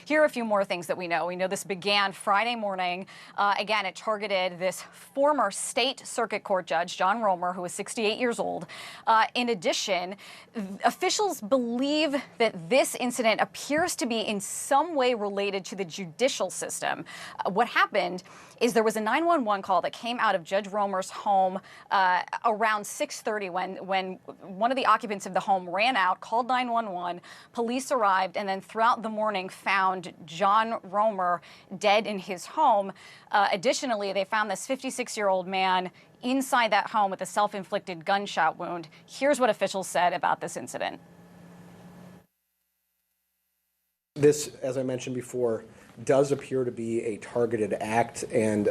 Here are a few more things that we know. We know this began Friday morning. Again, it targeted this former state circuit court judge, John Romer, who was 68 years old. In addition, officials believe that this incident appears to be in some way related to the judicial system. What happened is there was a 911 call that came out of Judge Romer's home around 6:30 when one of the occupants of the home ran out, called 911, police arrived, and then throughout the morning found John Romer dead in his home. Additionally, they found this 56-year-old man inside that home with a self-inflicted gunshot wound. Here's what officials said about this incident. This, as I mentioned before, does appear to be a targeted act, and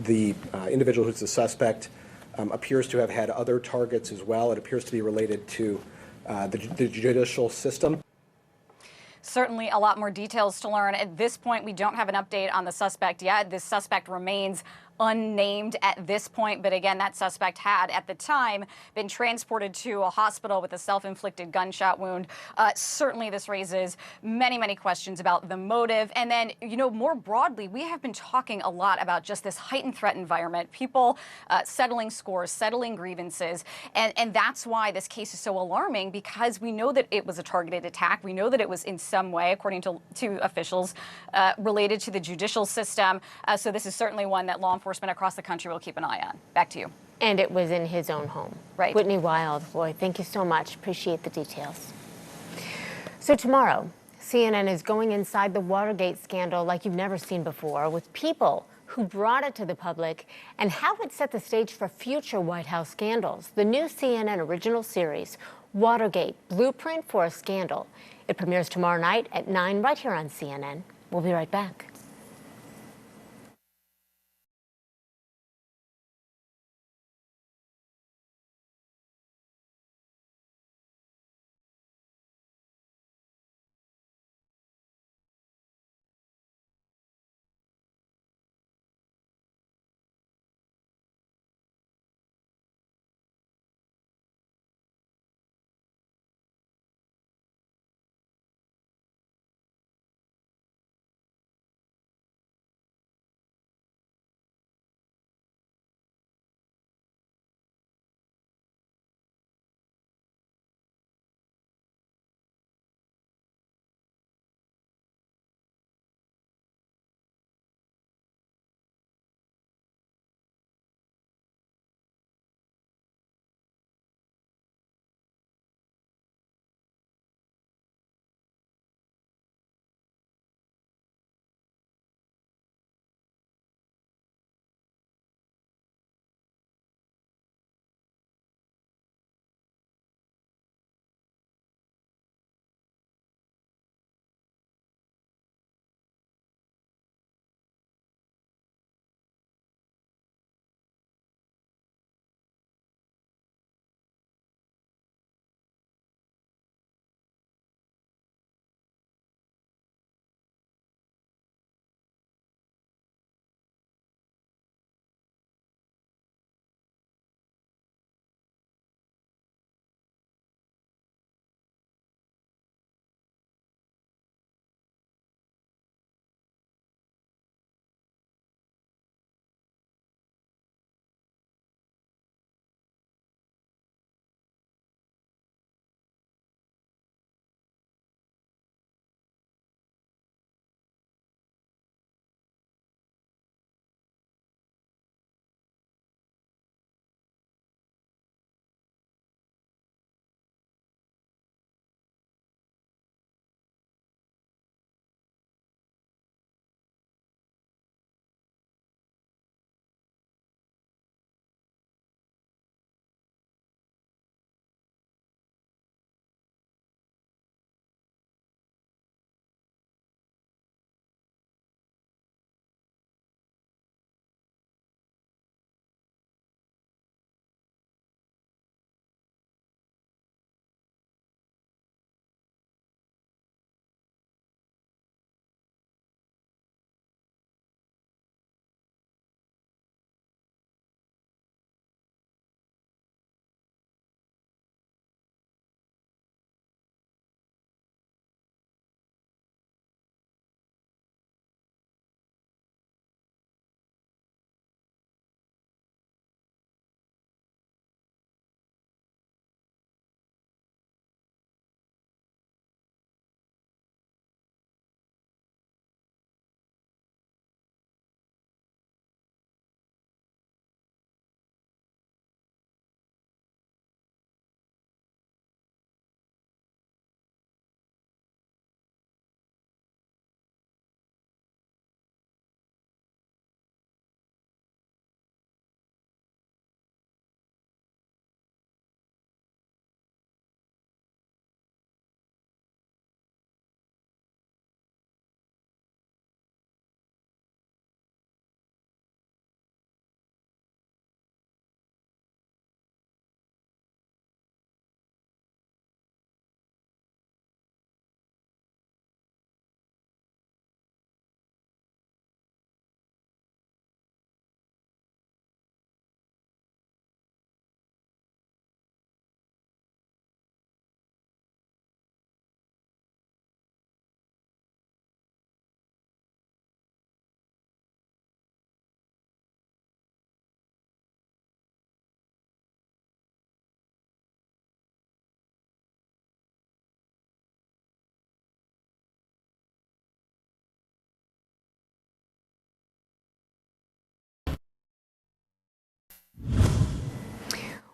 the individual who's the suspect appears to have had other targets as well. It appears to be related to the judicial system. Certainly a lot more details to learn. At this point, we don't have an update on the suspect yet. This suspect remains unnamed at this point, but again, that suspect had, at the time, been transported to a hospital with a self-inflicted gunshot wound. Certainly this raises many, many questions about the motive. And then, you know, more broadly, we have been talking a lot about just this heightened threat environment, people settling scores, settling grievances, and that's why this case is so alarming, because we know that it was a targeted attack. We know that it was in some way, according to officials, related to the judicial system. So this is certainly one that law enforcement across the country will keep an eye on. Back to you. And it was in his own home. Right. Whitney Wild, boy, thank you so much. Appreciate the details. So tomorrow, CNN is going inside the Watergate scandal like you've never seen before, with people who brought it to the public and how it set the stage for future White House scandals. The new CNN original series, Watergate, Blueprint for a Scandal. It premieres tomorrow night at 9 right here on CNN. We'll be right back.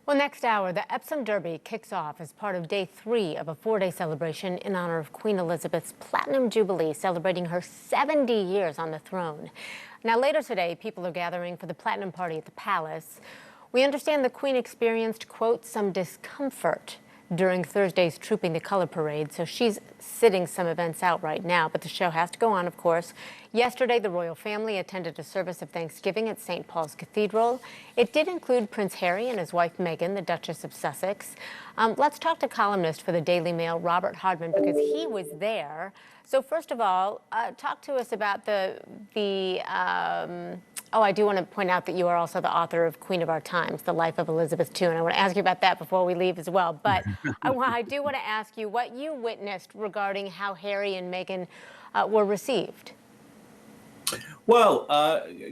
Well, next hour, the Epsom Derby kicks off as part of day 3 of a 4-day celebration in honor of Queen Elizabeth's Platinum Jubilee, celebrating her 70 years on the throne. Now, later today, people are gathering for the Platinum Party at the Palace. We understand the Queen experienced, quote, some discomfort during Thursday's Trooping the Color Parade, so she's sitting some events out right now, but the show has to go on, of course. Yesterday, the royal family attended a service of Thanksgiving at St. Paul's Cathedral. It did include Prince Harry and his wife Meghan, the Duchess of Sussex. Let's talk to columnist for the Daily Mail, Robert Hardman, because he was there. So first of all, talk to us about oh, I do want to point out that you are also the author of Queen of Our Times, The Life of Elizabeth II, and I want to ask you about that before we leave as well. But I do want to ask you what you witnessed regarding how Harry and Meghan were received. Well,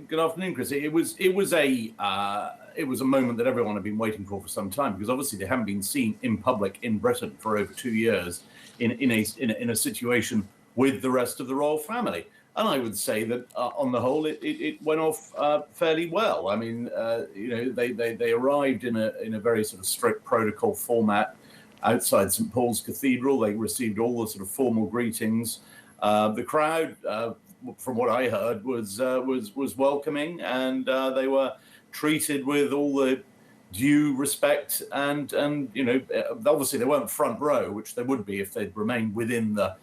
good afternoon, Chris. It was a moment that everyone had been waiting for some time, because obviously they haven't been seen in public in Britain for over 2 years in a situation with the rest of the royal family. And I would say that on the whole, it went off fairly well. I mean, they arrived in a very sort of strict protocol format outside St. Paul's Cathedral. They received all the sort of formal greetings. The crowd, from what I heard, was welcoming, and they were treated with all the due respect. And obviously they weren't front row, which they would be if they'd remained within the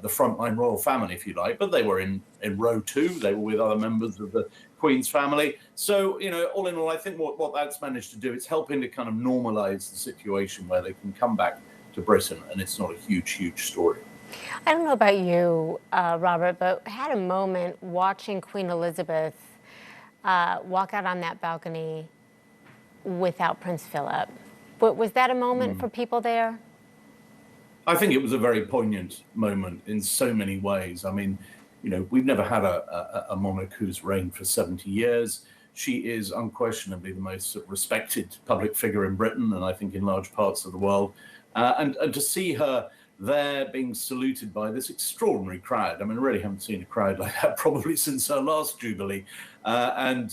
frontline royal family, if you like, but they were in row 2. They were with other members of the Queen's family. So, all in all, I think what that's managed to do, it's helping to kind of normalize the situation where they can come back to Britain, and it's not a huge story. I don't know about you, Robert, but I had a moment watching Queen Elizabeth walk out on that balcony without Prince Philip. Was that a moment for people there? I think it was a very poignant moment in so many ways. I mean, we've never had a monarch who's reigned for 70 years. She is unquestionably the most respected public figure in Britain, and I think in large parts of the world. And to see her there being saluted by this extraordinary crowd. I mean, I really haven't seen a crowd like that probably since her last Jubilee. And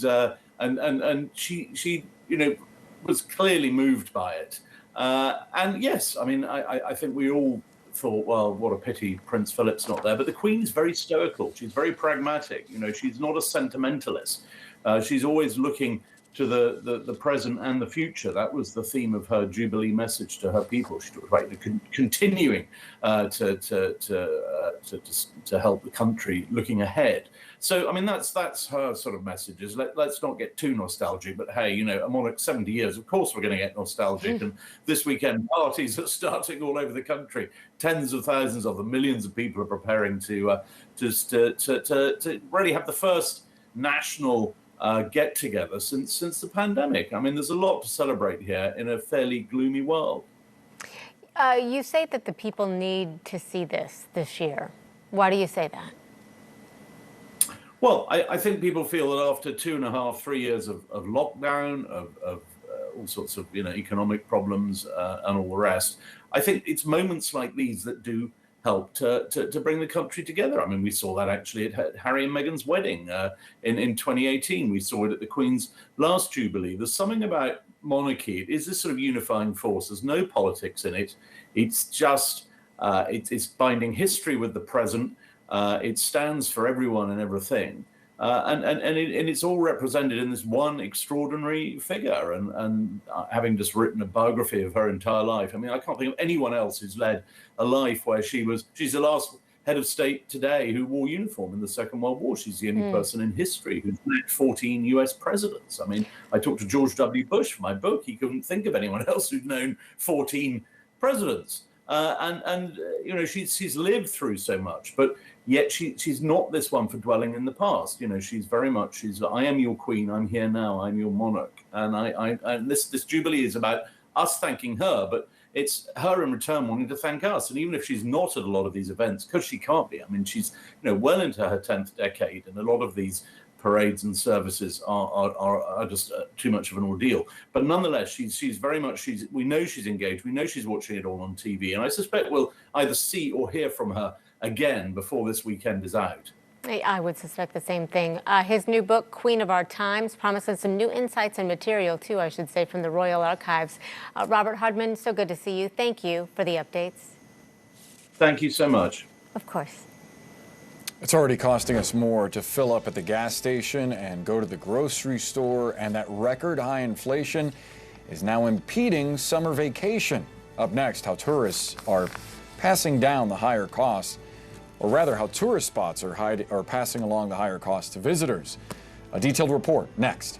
she was clearly moved by it. And yes, I mean, I think we all thought, well, what a pity Prince Philip's not there. But the Queen's very stoical. She's very pragmatic. She's not a sentimentalist. She's always looking to the present and the future. That was the theme of her Jubilee message to her people. She talked about continuing to help the country looking ahead. So, I mean, that's her sort of message, is let's not get too nostalgic, but hey, a monarch 70 years, of course we're going to get nostalgic. And this weekend, parties are starting all over the country. Tens of thousands of them, millions of people are preparing to really have the first national get together since the pandemic. I mean, there's a lot to celebrate here in a fairly gloomy world. You say that the people need to see this year. Why do you say that? Well, I think people feel that after 2.5, 3 years of lockdown, of all sorts of economic problems and all the rest, I think it's moments like these that do help to bring the country together. I mean, we saw that actually at Harry and Meghan's wedding in 2018. We saw it at the Queen's last Jubilee. There's something about monarchy. It is this sort of unifying force. There's no politics in it. It's just, it's binding history with the present. It stands for everyone and everything. And it's all represented in this one extraordinary figure. And having just written a biography of her entire life, I mean, I can't think of anyone else who's led a life where she's the last head of state today who wore uniform in the Second World War. She's the only person in history who's met 14 US presidents. I mean, I talked to George W. Bush for my book. He couldn't think of anyone else who'd known 14 presidents. She's lived through so much, but yet she's not this one for dwelling in the past. She's very much, I am your queen, I'm here now, I'm your monarch. And this Jubilee is about us thanking her, but it's her in return wanting to thank us. And even if she's not at a lot of these events, because she can't be, I mean, she's well into her 10th decade, and a lot of these parades and services are just too much of an ordeal. But nonetheless, she's very much, we know she's engaged, we know she's watching it all on TV, and I suspect we'll either see or hear from her again before this weekend is out. I would suspect the same thing. His new book, Queen of Our Times, promises some new insights and material, too, I should say, from the Royal Archives. Robert Hardman, so good to see you. Thank you for the updates. Thank you so much. Of course. It's already costing us more to fill up at the gas station and go to the grocery store, and that record high inflation is now impeding summer vacation. Up next, how tourists are passing down the higher costs, or rather how tourist spots are passing along the higher costs to visitors. A detailed report next.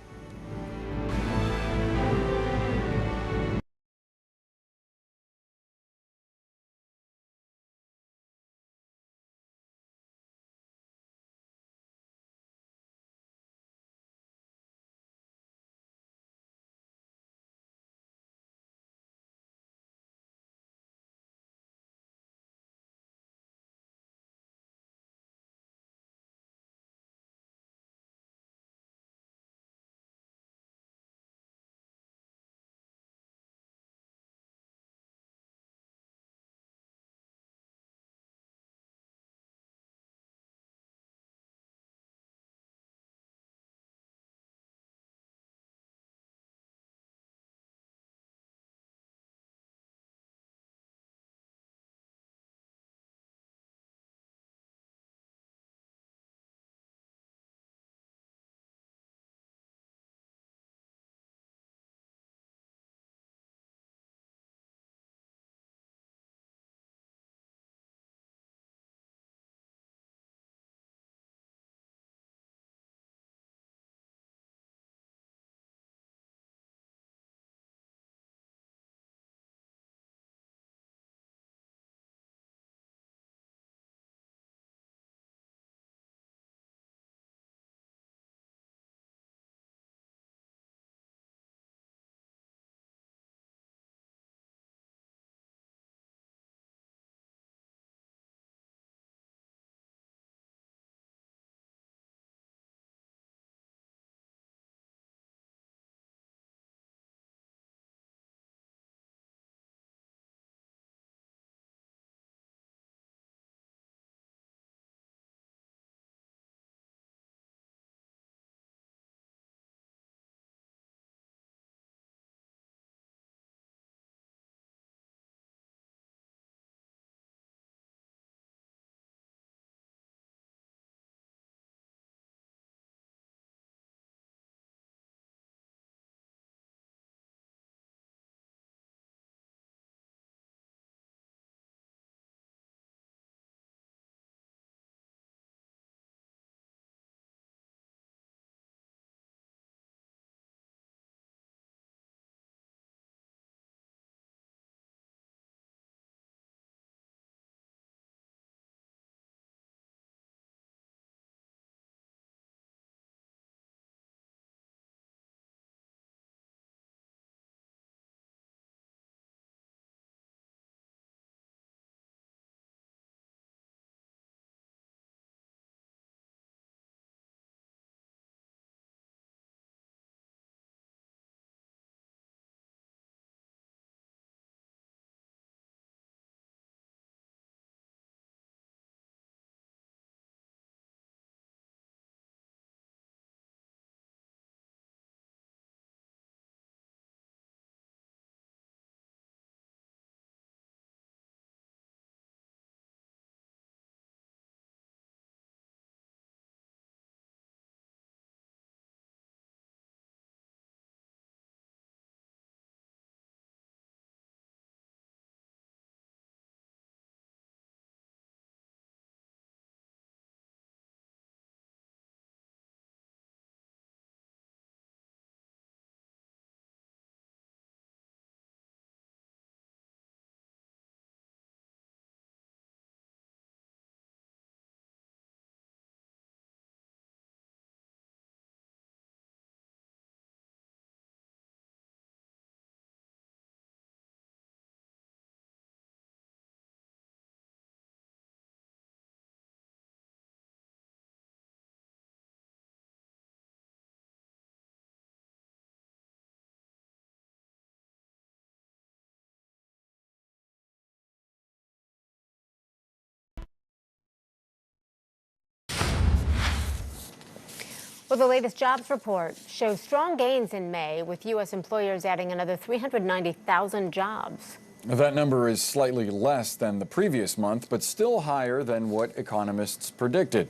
Well, the latest jobs report shows strong gains in May, with U.S. employers adding another 390,000 jobs. That number is slightly less than the previous month, but still higher than what economists predicted.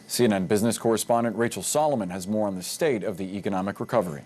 CNN business correspondent Rachel Solomon has more on the state of the economic recovery.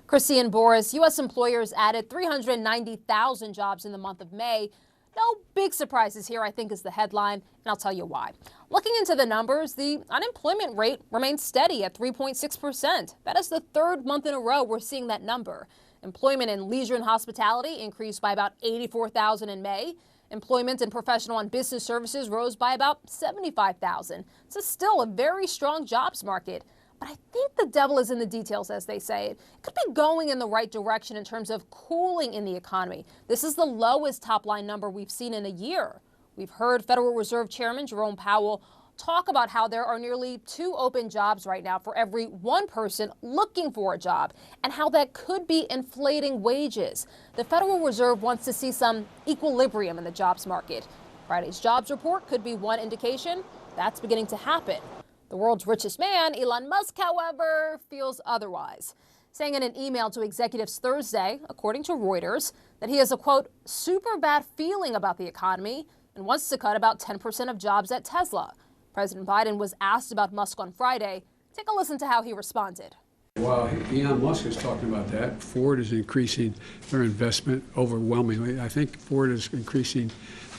Chrissy and Boris, U.S. employers added 390,000 jobs in the month of May. No big surprises here, I think, is the headline, and I'll tell you why. Looking into the numbers, the unemployment rate remains steady at 3.6%. That is the third month in a row we're seeing that number. Employment in leisure and hospitality increased by about 84,000 in May. Employment in professional and business services rose by about 75,000. So still a very strong jobs market. But I think the devil is in the details, as they say. It could be going in the right direction in terms of cooling in the economy. This is the lowest top-line number we've seen in a year. We've heard Federal Reserve Chairman Jerome Powell talk about how there are nearly 2 open jobs right now for every 1 person looking for a job, and how that could be inflating wages. The Federal Reserve wants to see some equilibrium in the jobs market. Friday's jobs report could be one indication that's beginning to happen. The world's richest man, Elon Musk, however, feels otherwise, saying in an email to executives Thursday, according to Reuters, that he has a, quote, super bad feeling about the economy and wants to cut about 10% of jobs at Tesla. President Biden was asked about Musk on Friday. Take a listen to how he responded. Well, Elon Musk is talking about that. Ford is increasing their investment overwhelmingly. I think Ford is increasing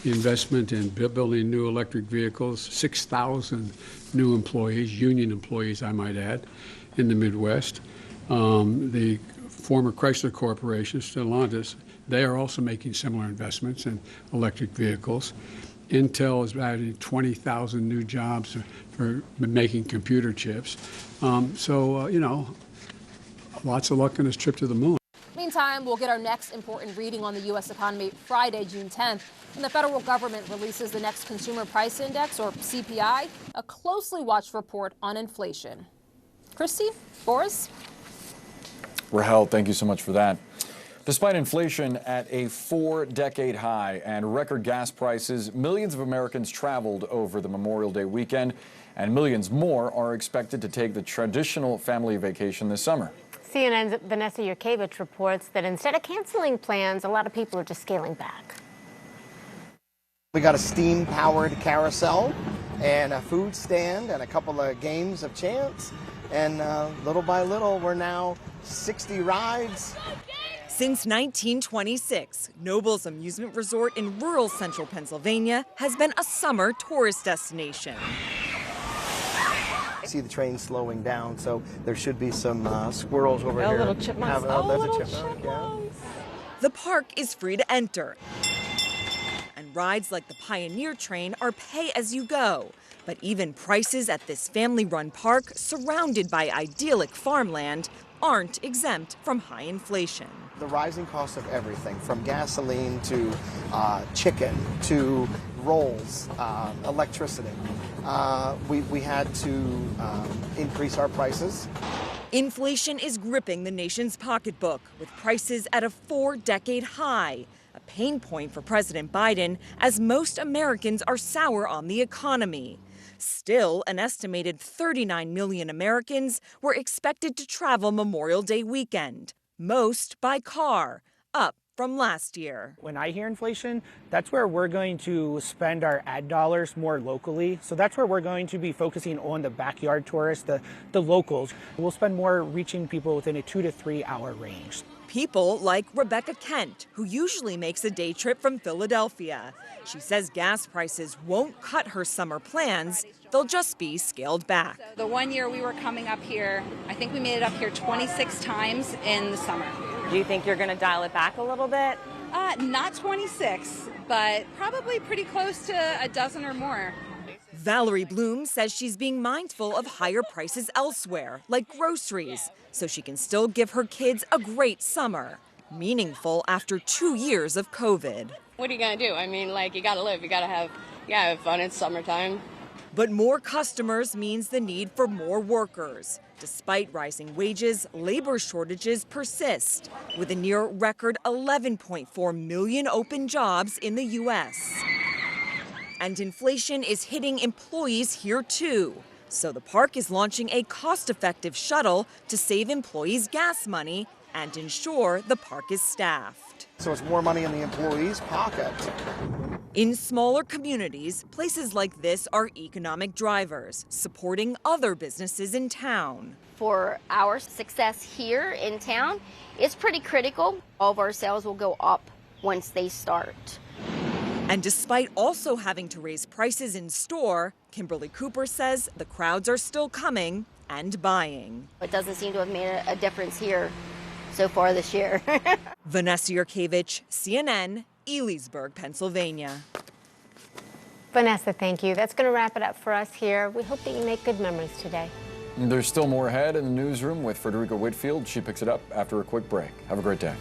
the investment in building new electric vehicles, 6,000 new employees, union employees, I might add, in the Midwest. The former Chrysler Corporation, Stellantis, they are also making similar investments in electric vehicles. Intel is adding 20,000 new jobs for making computer chips. You know, lots of luck on this trip to the moon. Meantime, we'll get our next important reading on the U.S. economy Friday, June 10th, when the federal government releases the next Consumer Price Index, or CPI, a closely watched report on inflation. Christy, Boris? Rahel, thank you so much for that. Despite inflation at a 4-decade high and record gas prices, millions of Americans traveled over the Memorial Day weekend, and millions more are expected to take the traditional family vacation this summer. CNN's Vanessa Yurkevich reports that instead of canceling plans, a lot of people are just scaling back. We got a steam-powered carousel and a food stand and a couple of games of chance. And little by little, we're now 60 rides. Since 1926, Noble's amusement resort in rural central Pennsylvania has been a summer tourist destination. I see the train slowing down, so there should be some squirrels over here. Little chipmunks. There's a chipmunk, yeah. The park is free to enter, and rides like the Pioneer Train are pay as you go. But even prices at this family-run park, surrounded by idyllic farmland, aren't exempt from high inflation. The rising cost of everything, from gasoline to chicken to rolls, electricity. We had to increase our prices. Inflation is gripping the nation's pocketbook, with prices at a 4-decade high. A pain point for President Biden, as most Americans are sour on the economy. Still, an estimated 39 million Americans were expected to travel Memorial Day weekend, most by car, up from last year. When I hear inflation, that's where we're going to spend our ad dollars more locally. So that's where we're going to be focusing on the backyard tourists, the locals. We'll spend more reaching people within a 2 to 3 hour range. People like Rebecca Kent, who usually makes a day trip from Philadelphia. She says gas prices won't cut her summer plans. They'll just be scaled back. The one year we were coming up here, I think we made it up here 26 times in the summer. Do you think you're going to dial it back a little bit? Not 26, but probably pretty close to a dozen or more. Valerie Bloom says she's being mindful of higher prices elsewhere, like groceries, so she can still give her kids a great summer, meaningful after 2 years of COVID. What are you going to do? I mean, like, you got to live. You got to have fun. It's summertime. But more customers means the need for more workers. Despite rising wages, labor shortages persist, with a near record 11.4 million open jobs in the U.S. And inflation is hitting employees here too. So the park is launching a cost-effective shuttle to save employees gas money and ensure the park is staffed. So it's more money in the employee's pocket. In smaller communities, places like this are economic drivers, supporting other businesses in town. For our success here in town, it's pretty critical. All of our sales will go up once they start. And despite also having to raise prices in store, Kimberly Cooper says the crowds are still coming and buying. It doesn't seem to have made a difference here so far this year. Vanessa Yurkevich, CNN, Elysburg, Pennsylvania. Vanessa, thank you. That's going to wrap it up for us here. We hope that you make good memories today. There's still more ahead in the newsroom with Frederica Whitfield. She picks it up after a quick break. Have a great day.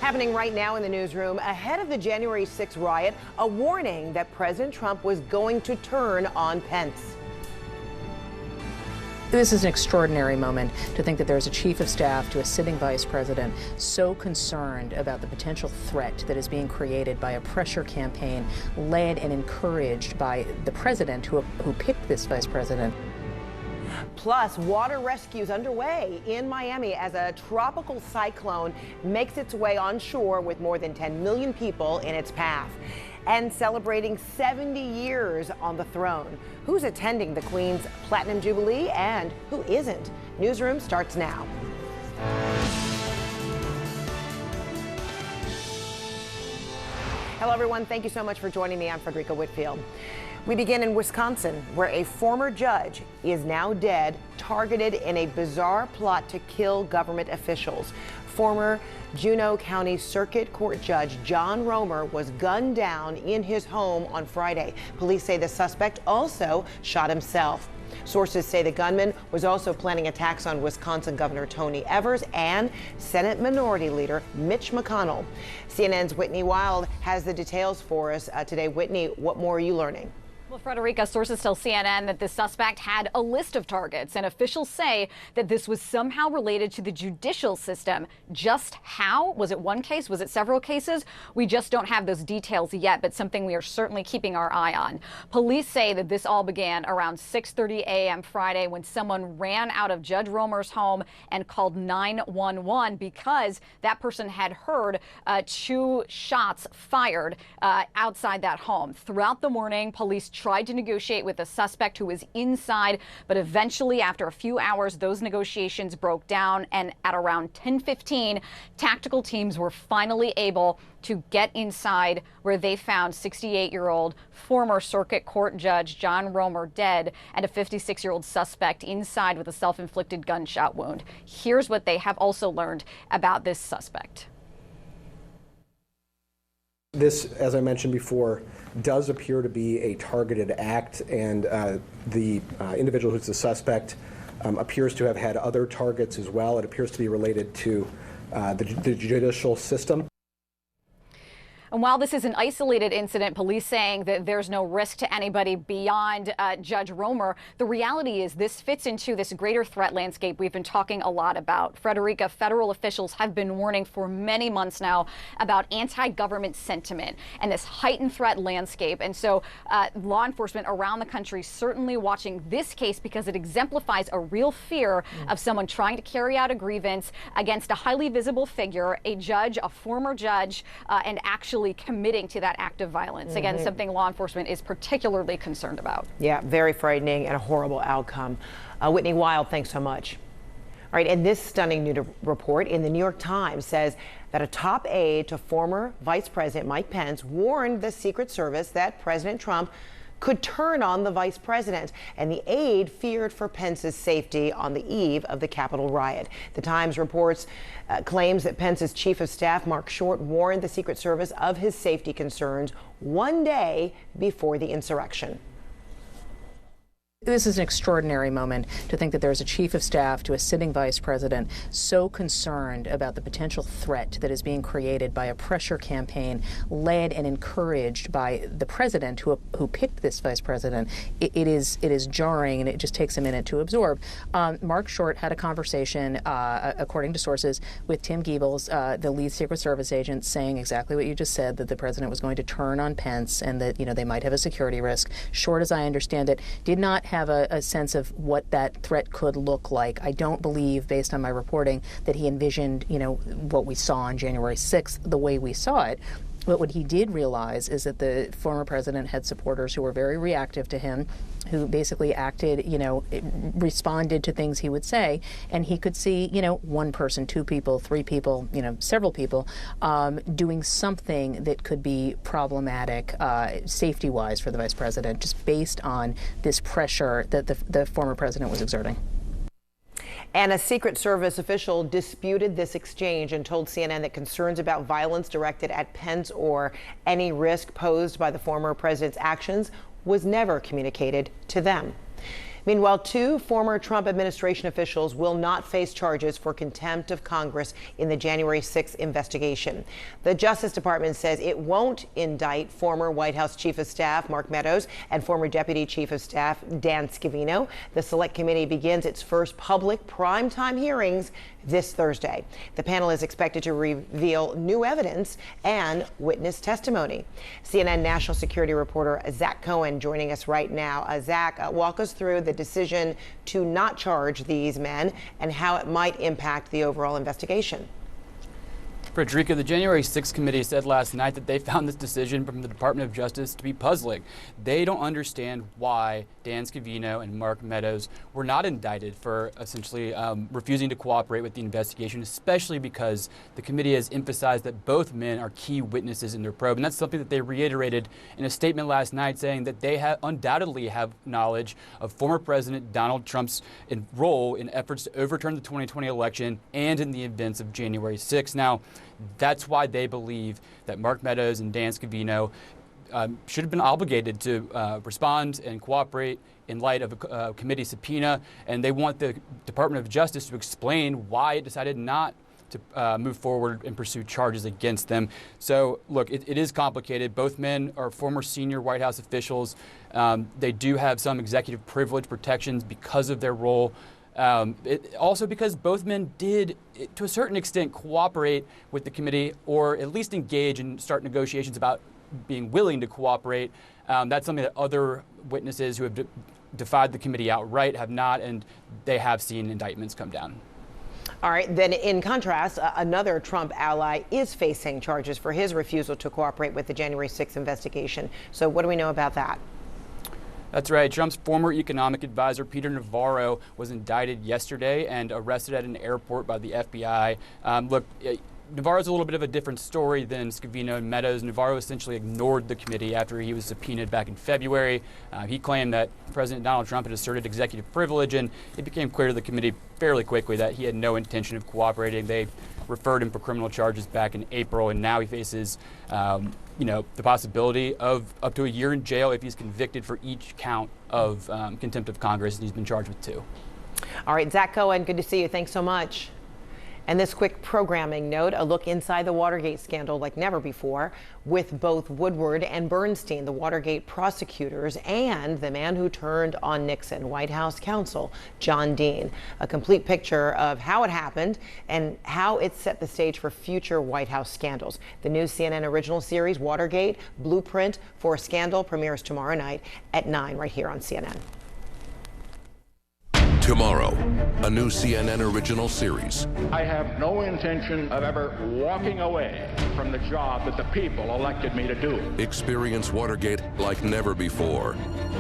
Happening right now in the newsroom, ahead of the January 6th riot, a warning that President Trump was going to turn on Pence. This is an extraordinary moment to think that there's a chief of staff to a sitting vice president so concerned about the potential threat that is being created by a pressure campaign led and encouraged by the president who picked this vice president. Plus, water rescues underway in Miami as a tropical cyclone makes its way onshore with more than 10 million people in its path. And celebrating 70 years on the throne. Who's attending the Queen's Platinum Jubilee and who isn't? Newsroom starts now. Hello, everyone. Thank you so much for joining me. I'm Frederica Whitfield. We begin in Wisconsin, where a former judge is now dead, targeted in a bizarre plot to kill government officials. Former Juneau County Circuit Court Judge John Romer was gunned down in his home on Friday. Police say the suspect also shot himself. Sources say the gunman was also planning attacks on Wisconsin Governor Tony Evers and Senate Minority Leader Mitch McConnell. CNN's Whitney Wild has the details for us today. Whitney, what more are you learning? Well, Frederica, sources tell CNN that the suspect had a list of targets, and officials say that this was somehow related to the judicial system. Just how? Was it one case? Was it several cases? We just don't have those details yet, but something we are certainly keeping our eye on. Police say that this all began around 6:30 a.m. Friday when someone ran out of Judge Romer's home and called 911 because that person had heard 2 shots fired outside that home. Throughout the morning, police tried to negotiate with the suspect who was inside, but eventually after a few hours, those negotiations broke down, and at around 10:15, tactical teams were finally able to get inside, where they found 68-year-old former circuit court judge John Romer dead and a 56-year-old suspect inside with a self-inflicted gunshot wound. Here's what they have also learned about this suspect. This, as I mentioned before, does appear to be a targeted act, and the individual who's the suspect appears to have had other targets as well. It appears to be related to the judicial system. And while this is an isolated incident, police saying that there's no risk to anybody beyond Judge Romer, the reality is this fits into this greater threat landscape we've been talking a lot about. Frederica, federal officials have been warning for many months now about anti-government sentiment and this heightened threat landscape. And so law enforcement around the country certainly watching this case because it exemplifies a real fear of someone trying to carry out a grievance against a highly visible figure, a judge, a former judge, and actually committing to that act of violence. Again, something law enforcement is particularly concerned about. Yeah, very frightening and a horrible outcome. Whitney Wild, thanks so much. All right, and this stunning new report in the New York Times says that a top aide to former Vice President Mike Pence warned the Secret Service that President Trump could turn on the vice president, and the aide feared for Pence's safety on the eve of the Capitol riot. The Times reports claims that Pence's chief of staff, Mark Short, warned the Secret Service of his safety concerns one day before the insurrection. This is an extraordinary moment to think that there's a chief of staff to a sitting vice president so concerned about the potential threat that is being created by a pressure campaign led and encouraged by the president who picked this vice president. It is jarring, and it just takes a minute to absorb. Mark Short had a conversation, according to sources, with Tim Giebels, the lead Secret Service agent, saying exactly what you just said, that the president was going to turn on Pence and that, they might have a security risk. Short, as I understand it, did not have a sense of what that threat could look like. I don't believe, based on my reporting, that he envisioned, what we saw on January 6th the way we saw it. But what he did realize is that the former president had supporters who were very reactive to him, who basically acted, responded to things he would say, and he could see, one person, 2 people, 3 people, several people doing something that could be problematic safety-wise for the vice president, just based on this pressure that the former president was exerting. And a Secret Service official disputed this exchange and told CNN that concerns about violence directed at Pence or any risk posed by the former president's actions was never communicated to them. Meanwhile, 2 former Trump administration officials will not face charges for contempt of Congress in the January 6th investigation. The Justice Department says it won't indict former White House Chief of Staff Mark Meadows and former Deputy Chief of Staff Dan Scavino. The Select Committee begins its first public primetime hearings this Thursday. The panel is expected to reveal new evidence and witness testimony. CNN national security reporter Zach Cohen joining us right now. Zach, walk us through the decision to not charge these men and how it might impact the overall investigation. Frederica, the January 6th committee said last night that they found this decision from the Department of Justice to be puzzling. They don't understand why Dan Scavino and Mark Meadows were not indicted for essentially refusing to cooperate with the investigation, especially because the committee has emphasized that both men are key witnesses in their probe. And that's something that they reiterated in a statement last night, saying that they undoubtedly have knowledge of former President Donald Trump's role in efforts to overturn the 2020 election and in the events of January 6th. Now, that's why they believe that Mark Meadows and Dan Scavino should have been obligated to respond and cooperate in light of a committee subpoena, and they want the Department of Justice to explain why it decided not to move forward and pursue charges against them. So, look, it is complicated. Both men are former senior White House officials. They do have some executive privilege protections because of their role. Also because both men did, to a certain extent, cooperate with the committee, or at least engage and start negotiations about being willing to cooperate. That's something that other witnesses who have defied the committee outright have not, and they have seen indictments come down. All right. Then in contrast, another Trump ally is facing charges for his refusal to cooperate with the January 6th investigation. So what do we know about that? That's right. Trump's former economic advisor, Peter Navarro, was indicted yesterday and arrested at an airport by the FBI. Look, Navarro's a little bit of a different story than Scavino and Meadows. Navarro essentially ignored the committee after he was subpoenaed back in February. He claimed that President Donald Trump had asserted executive privilege, and it became clear to the committee fairly quickly that he had no intention of cooperating. They referred him for criminal charges back in April, and now he faces the possibility of up to a year in jail if he's convicted for each count of contempt of Congress, and he's been charged with 2. All right, Zach Cohen, good to see you. Thanks so much. And this quick programming note, a look inside the Watergate scandal like never before, with both Woodward and Bernstein, the Watergate prosecutors, and the man who turned on Nixon, White House counsel John Dean. A complete picture of how it happened and how it set the stage for future White House scandals. The new CNN original series, Watergate, Blueprint for a Scandal, premieres tomorrow night at 9 right here on CNN. Tomorrow, a new CNN original series. I have no intention of ever walking away from the job that the people elected me to do. Experience Watergate like never before.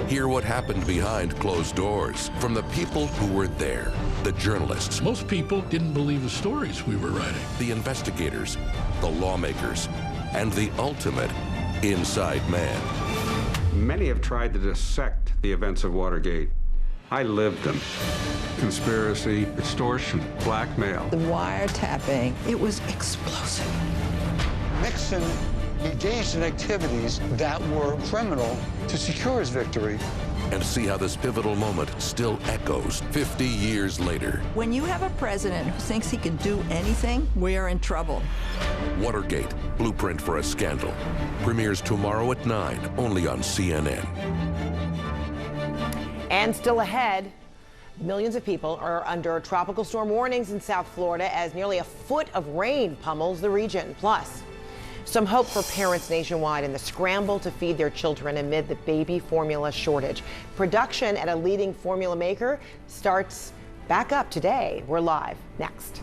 Hear what happened behind closed doors from the people who were there. The journalists. Most people didn't believe the stories we were writing. The investigators, the lawmakers, and the ultimate inside man. Many have tried to dissect the events of Watergate. I lived them. Conspiracy, extortion, blackmail. The wiretapping, it was explosive. Nixon engaged in activities that were criminal to secure his victory. And see how this pivotal moment still echoes 50 years later. When you have a president who thinks he can do anything, we are in trouble. Watergate, Blueprint for a Scandal. Premieres tomorrow at 9, only on CNN. And still ahead, millions of people are under tropical storm warnings in South Florida as nearly a foot of rain pummels the region. Plus, some hope for parents nationwide in the scramble to feed their children amid the baby formula shortage. Production at a leading formula maker starts back up today. We're live next.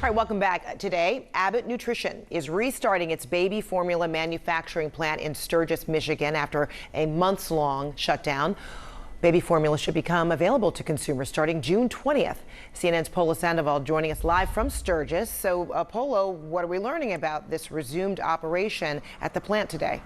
All right, welcome back. Today, Abbott Nutrition is restarting its baby formula manufacturing plant in Sturgis, Michigan after a months-long shutdown. Baby formula should become available to consumers starting June 20th. CNN's Polo Sandoval joining us live from Sturgis. So, Polo, what are we learning about this resumed operation at the plant today?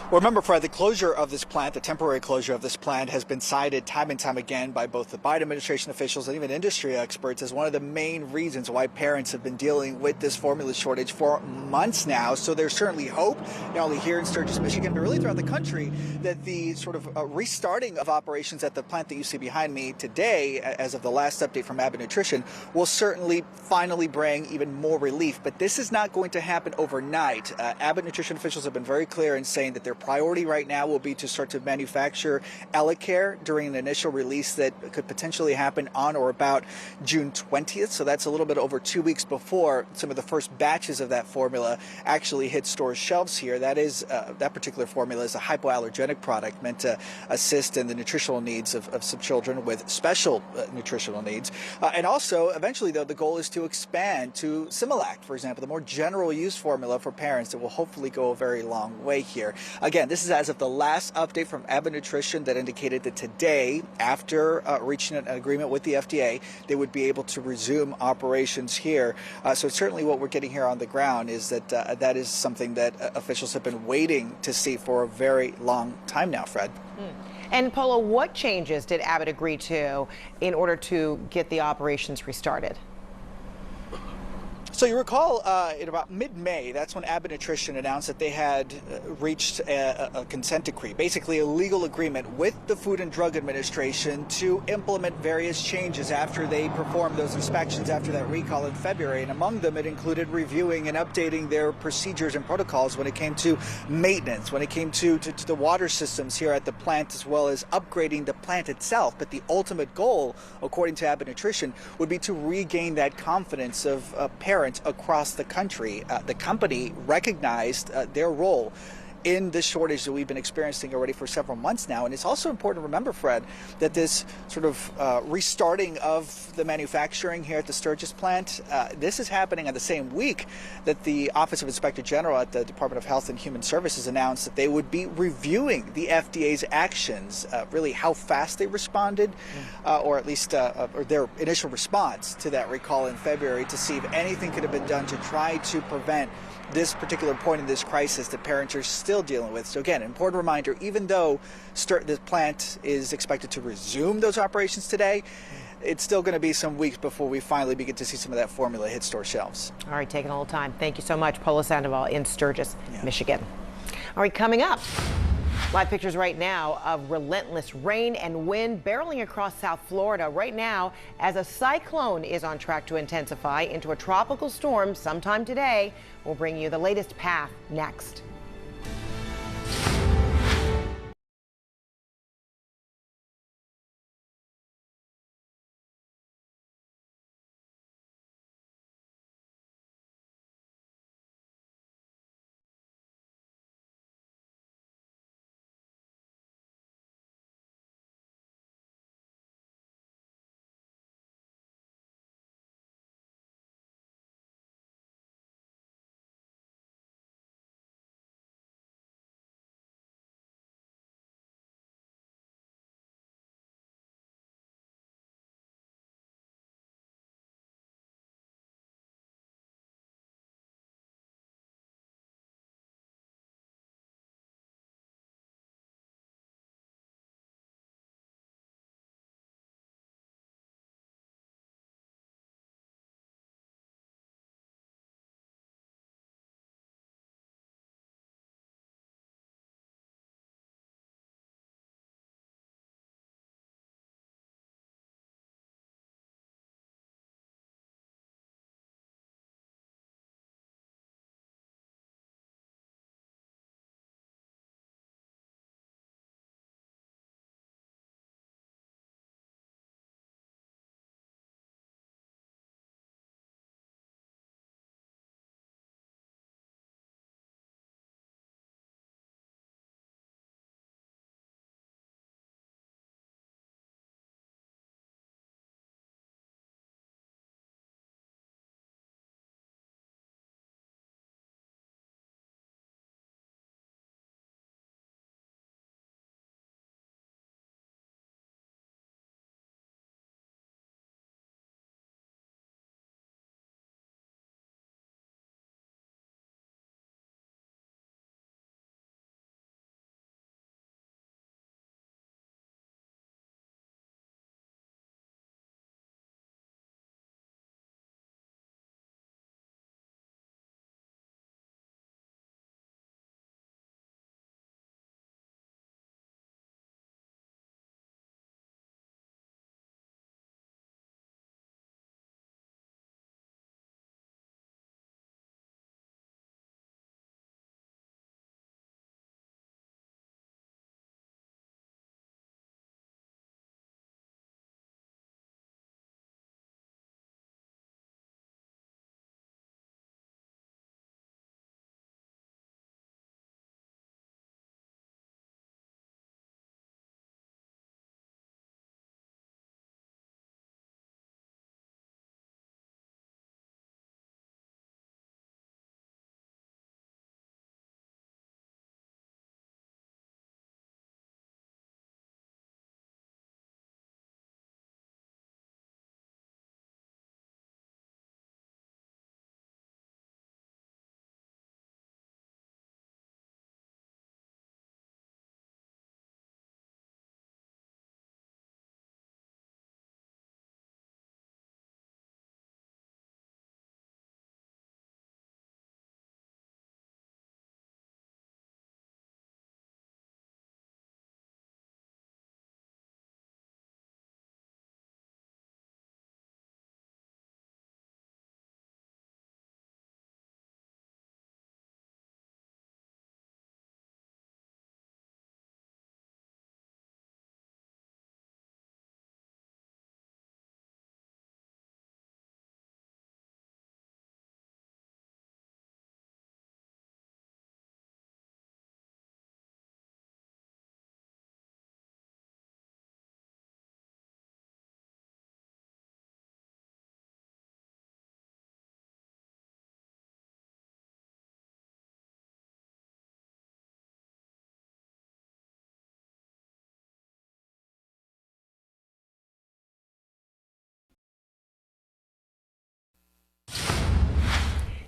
Well, remember, Fred, the closure of this plant, the temporary closure of this plant, has been cited time and time again by both the Biden administration officials and even industry experts as one of the main reasons why parents have been dealing with this formula shortage for months now. So there's certainly hope, not only here in Sturgis, Michigan, but really throughout the country, that the sort of restarting of operations at the plant that you see behind me today, as of the last update from Abbott Nutrition, will certainly finally bring even more relief. But this is not going to happen overnight. Abbott Nutrition officials have been very clear in saying that their priority right now will be to start to manufacture Elecare during an initial release that could potentially happen on or about June 20th. So that's a little bit over 2 weeks before some of the first batches of that formula actually hit store shelves here. That is, that particular formula is a hypoallergenic product meant to assist in the nutritional needs of some children with special nutritional needs. And also, eventually, though, the goal is to expand to Similac, for example, the more general use formula for parents that will hopefully go a very long way here. Again, this is as of the last update from Abbott Nutrition that indicated that today, after reaching an agreement with the FDA, they would be able to resume operations here. So certainly what we're getting here on the ground is that that is something that officials have been waiting to see for a very long time now, Fred. And Polo, what changes did Abbott agree to in order to get the operations restarted? So you recall in about mid-May, that's when Abbott Nutrition announced that they had reached a consent decree, basically a legal agreement with the Food and Drug Administration to implement various changes after they performed those inspections after that recall in February. And among them, it included reviewing and updating their procedures and protocols when it came to maintenance, when it came to the water systems here at the plant, as well as upgrading the plant itself. But the ultimate goal, according to Abbott Nutrition, would be to regain that confidence of parents across the country. The company recognized their role in this shortage that we've been experiencing already for several months now. And it's also important to remember, Fred, that this sort of restarting of the manufacturing here at the Sturgis plant, this is happening on the same week that the Office of Inspector General at the Department of Health and Human Services announced that they would be reviewing the FDA's actions, really how fast they responded, or at least or their initial response to that recall in February, to see if anything could have been done to try to prevent this particular point in this crisis that parents are still dealing with. So again, important reminder, even though the plant is expected to resume those operations today, it's still going to be some weeks before we finally begin to see some of that formula hit store shelves. All right, taking a little time. Thank you so much, Polo Sandoval in Sturgis, Michigan. All right, coming up, live pictures right now of relentless rain and wind barreling across South Florida right now as a cyclone is on track to intensify into a tropical storm sometime today. We'll bring you the latest path next.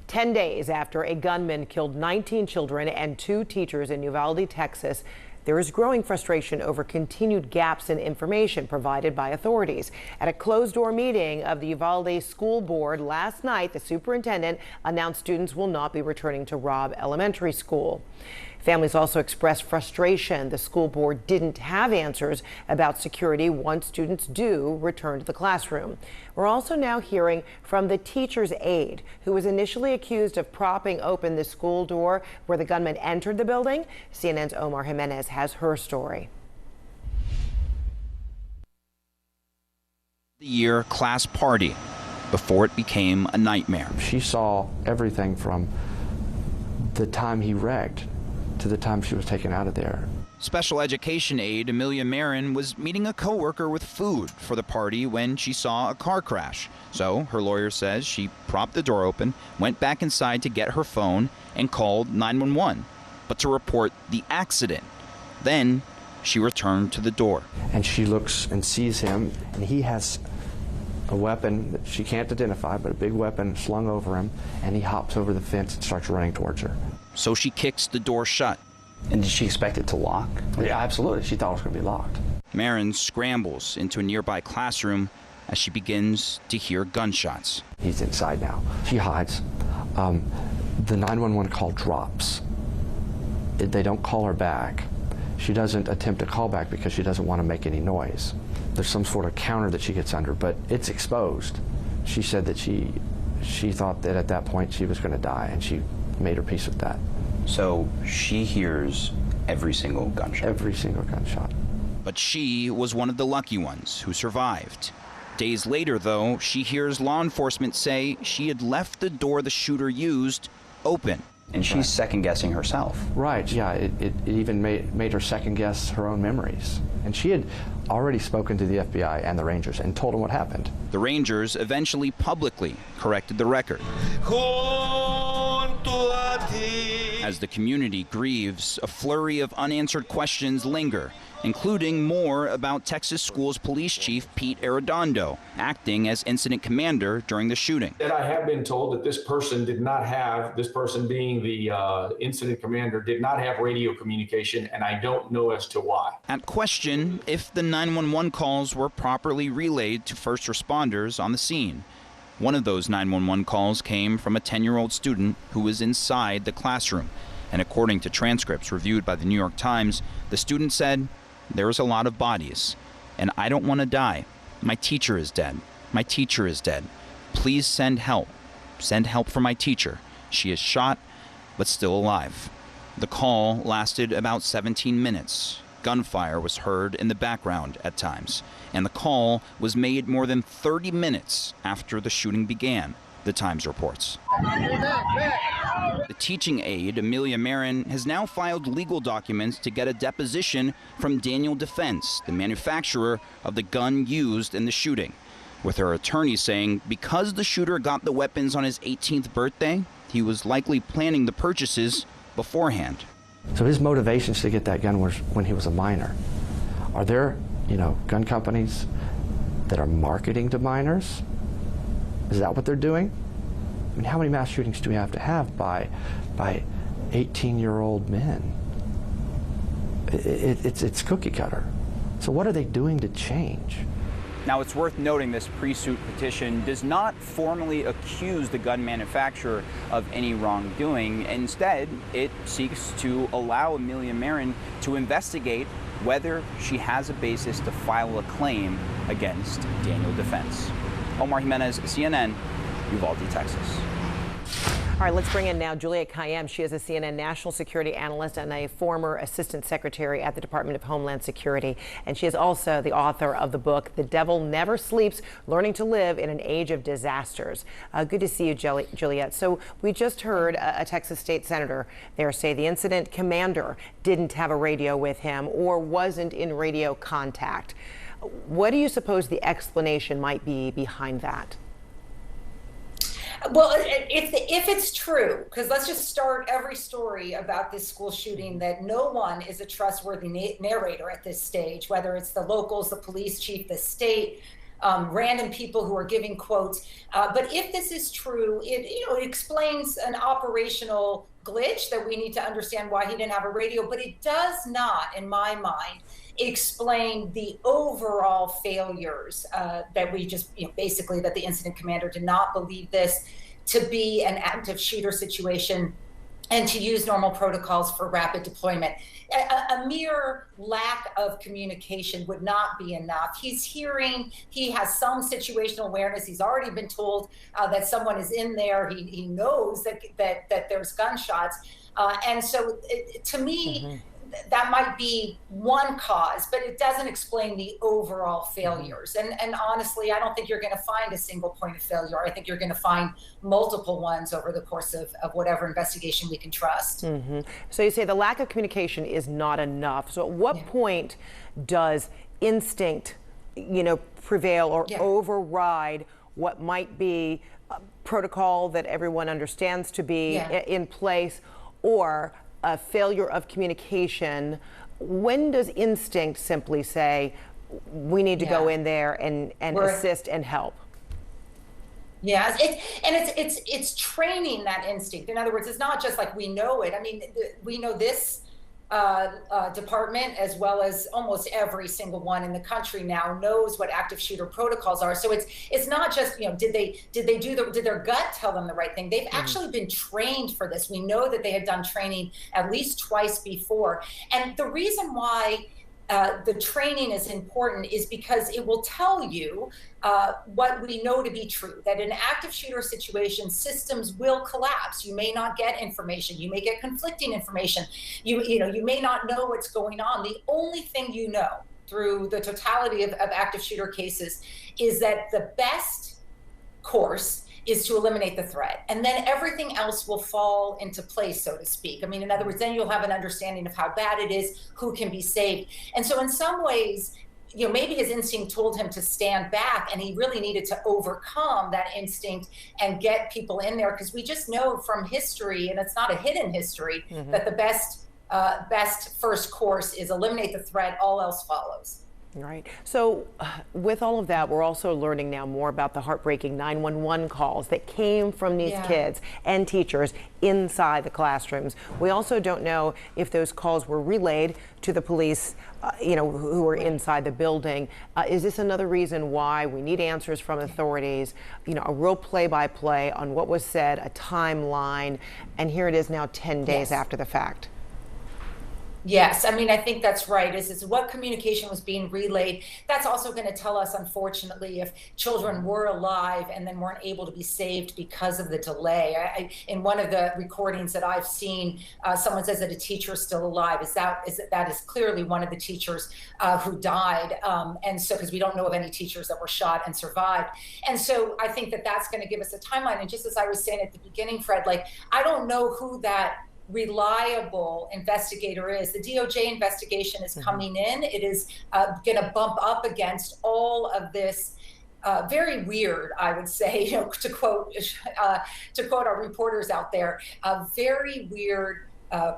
10 days after a gunman killed 19 children and 2 teachers in Uvalde, Texas, there is growing frustration over continued gaps in information provided by authorities. At a closed-door meeting of the Uvalde School Board last night, the superintendent announced students will not be returning to Robb Elementary School. Families also expressed frustration the school board didn't have answers about security once students do return to the classroom. We're also now hearing from the teacher's aide, who was initially accused of propping open the school door where the gunman entered the building. CNN's Omar Jimenez has her story. The year class party before it became a nightmare. She saw everything from the time he wrecked to the time she was taken out of there. Special education aide Amelia Marin was meeting a coworker with food for the party when she saw a car crash. So her lawyer says she propped the door open, went back inside to get her phone, and called 911, but to report the accident. Then she returned to the door. And she looks and sees him, and he has a weapon that she can't identify, but a big weapon slung over him, and he hops over the fence and starts running towards her. So she kicks the door shut. And did she expect it to lock? Yeah, absolutely. She thought it was going to be locked. Marin scrambles into a nearby classroom as she begins to hear gunshots. He's inside now. She hides. The 911 call drops. They don't call her back. She doesn't attempt to call back because she doesn't want to make any noise. There's some sort of counter that she gets under, but it's exposed. She said that she thought that at that point she was going to die, and she made her peace with that. So she hears every single gunshot? Every single gunshot. But she was one of the lucky ones who survived. Days later, though, she hears law enforcement say she had left the door the shooter used open. And she's second-guessing herself. Right, yeah. It even made her second-guess her own memories. And she had already spoken to the FBI and the Rangers and told them what happened. The Rangers eventually publicly corrected the record. As the community grieves, a flurry of unanswered questions linger, including more about Texas Schools Police Chief Pete Arredondo, acting as incident commander during the shooting. And I have been told that this person being the incident commander, did not have radio communication, and I don't know as to why. At question if the 911 calls were properly relayed to first responders on the scene. One of those 911 calls came from a 10-year-old student who was inside the classroom. And according to transcripts reviewed by the New York Times, the student said, "There is a lot of bodies, and I don't want to die. My teacher is dead. My teacher is dead. Please send help. Send help for my teacher. She is shot, but still alive." The call lasted about 17 minutes. Gunfire was heard in the background at times, and the call was made more than 30 minutes after the shooting began, the Times reports. The teaching aide, Amelia Marin, has now filed legal documents to get a deposition from Daniel Defense, the manufacturer of the gun used in the shooting, with her attorney saying because the shooter got the weapons on his 18th birthday, he was likely planning the purchases beforehand. So his motivations to get that gun was when he was a minor. Are there, gun companies that are marketing to minors? Is that what they're doing? I mean, how many mass shootings do we have to have by 18-year-old men? It's cookie cutter. So what are they doing to change? Now, it's worth noting this pre-suit petition does not formally accuse the gun manufacturer of any wrongdoing. Instead, it seeks to allow Amelia Marin to investigate whether she has a basis to file a claim against Daniel Defense. Omar Jimenez, CNN, Uvalde, Texas. All right, let's bring in now Juliette Kayyem. She is a CNN national security analyst and a former assistant secretary at the Department of Homeland Security. And she is also the author of the book, The Devil Never Sleeps, Learning to Live in an Age of Disasters. Good to see you, Juliette. So we just heard a Texas state senator there say the incident commander didn't have a radio with him or wasn't in radio contact. What do you suppose the explanation might be behind that? Well, if it's true, because let's just start every story about this school shooting that no one is a trustworthy narrator at this stage, whether it's the locals, the police chief, the state. random people who are giving quotes. But if this is true, it explains an operational glitch that we need to understand why he didn't have a radio, but it does not, in my mind, explain the overall failures that we just, basically that the incident commander did not believe this to be an active shooter situation and to use normal protocols for rapid deployment. A mere lack of communication would not be enough. He's hearing, he has some situational awareness. He's already been told that someone is in there. He knows that there's gunshots. And so to me, that might be one cause, but it doesn't explain the overall failures. And honestly, I don't think you're going to find a single point of failure. I think you're going to find multiple ones over the course of whatever investigation we can trust. So you say the lack of communication is not enough. So at what point does instinct, prevail or override what might be a protocol that everyone understands to be in place, or a failure of communication? When does instinct simply say, we need to go in there and assist and help? Yeah, it's training that instinct. In other words, it's not just like we know it. I mean, we know this department, as well as almost every single one in the country now, knows what active shooter protocols are. So it's not just, did their gut tell them the right thing? They've actually been trained for this. We know that they had done training at least twice before. And the reason why the training is important is because it will tell you what we know to be true, that in active shooter situations, systems will collapse. You may not get information. You may get conflicting information. You may not know what's going on. The only thing you know through the totality of active shooter cases is that the best course is to eliminate the threat. And then everything else will fall into place, so to speak. I mean, in other words, then you'll have an understanding of how bad it is, who can be saved. And so in some ways, maybe his instinct told him to stand back, and he really needed to overcome that instinct and get people in there, because we just know from history, and it's not a hidden history, that the best first course is eliminate the threat, all else follows. Right. So with all of that, we're also learning now more about the heartbreaking 911 calls that came from these kids and teachers inside the classrooms. We also don't know if those calls were relayed to the police, who were inside the building. Is this another reason why we need answers from authorities, a real play-by-play on what was said, a timeline, and here it is now 10 days after the fact? Yes, I mean, I think that's right. Is what communication was being relayed. That's also going to tell us, unfortunately, if children were alive and then weren't able to be saved because of the delay. In one of the recordings that I've seen, someone says that a teacher is still alive. That is clearly one of the teachers who died. And so, because we don't know of any teachers that were shot and survived. And so I think that that's going to give us a timeline. And just as I was saying at the beginning, Fred, I don't know who that reliable investigator is. The DOJ investigation is coming in. It is going to bump up against all of this very weird, I would say, to quote our reporters out there, a very weird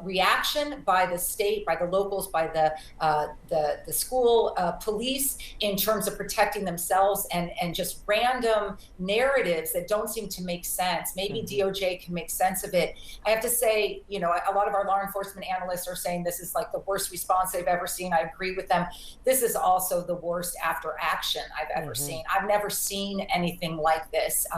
reaction by the state, by the locals, by the school police in terms of protecting themselves, and just random narratives that don't seem to make sense. Maybe DOJ can make sense of it. I have to say, a lot of our law enforcement analysts are saying this is like the worst response they've ever seen. I agree with them. This is also the worst after action I've ever seen. I've never seen anything like this.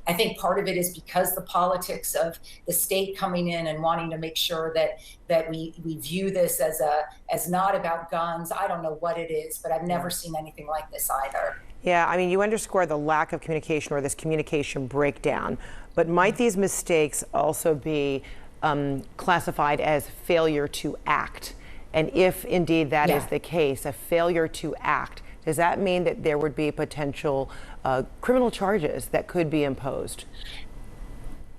I think part of it is because the politics of the state coming in and wanting to make sure that we view this as not about guns. I don't know what it is, but I've never seen anything like this either. Yeah, I mean, you underscore the lack of communication, or this communication breakdown, but might these mistakes also be classified as failure to act? And if indeed that is the case, a failure to act, does that mean that there would be potential criminal charges that could be imposed?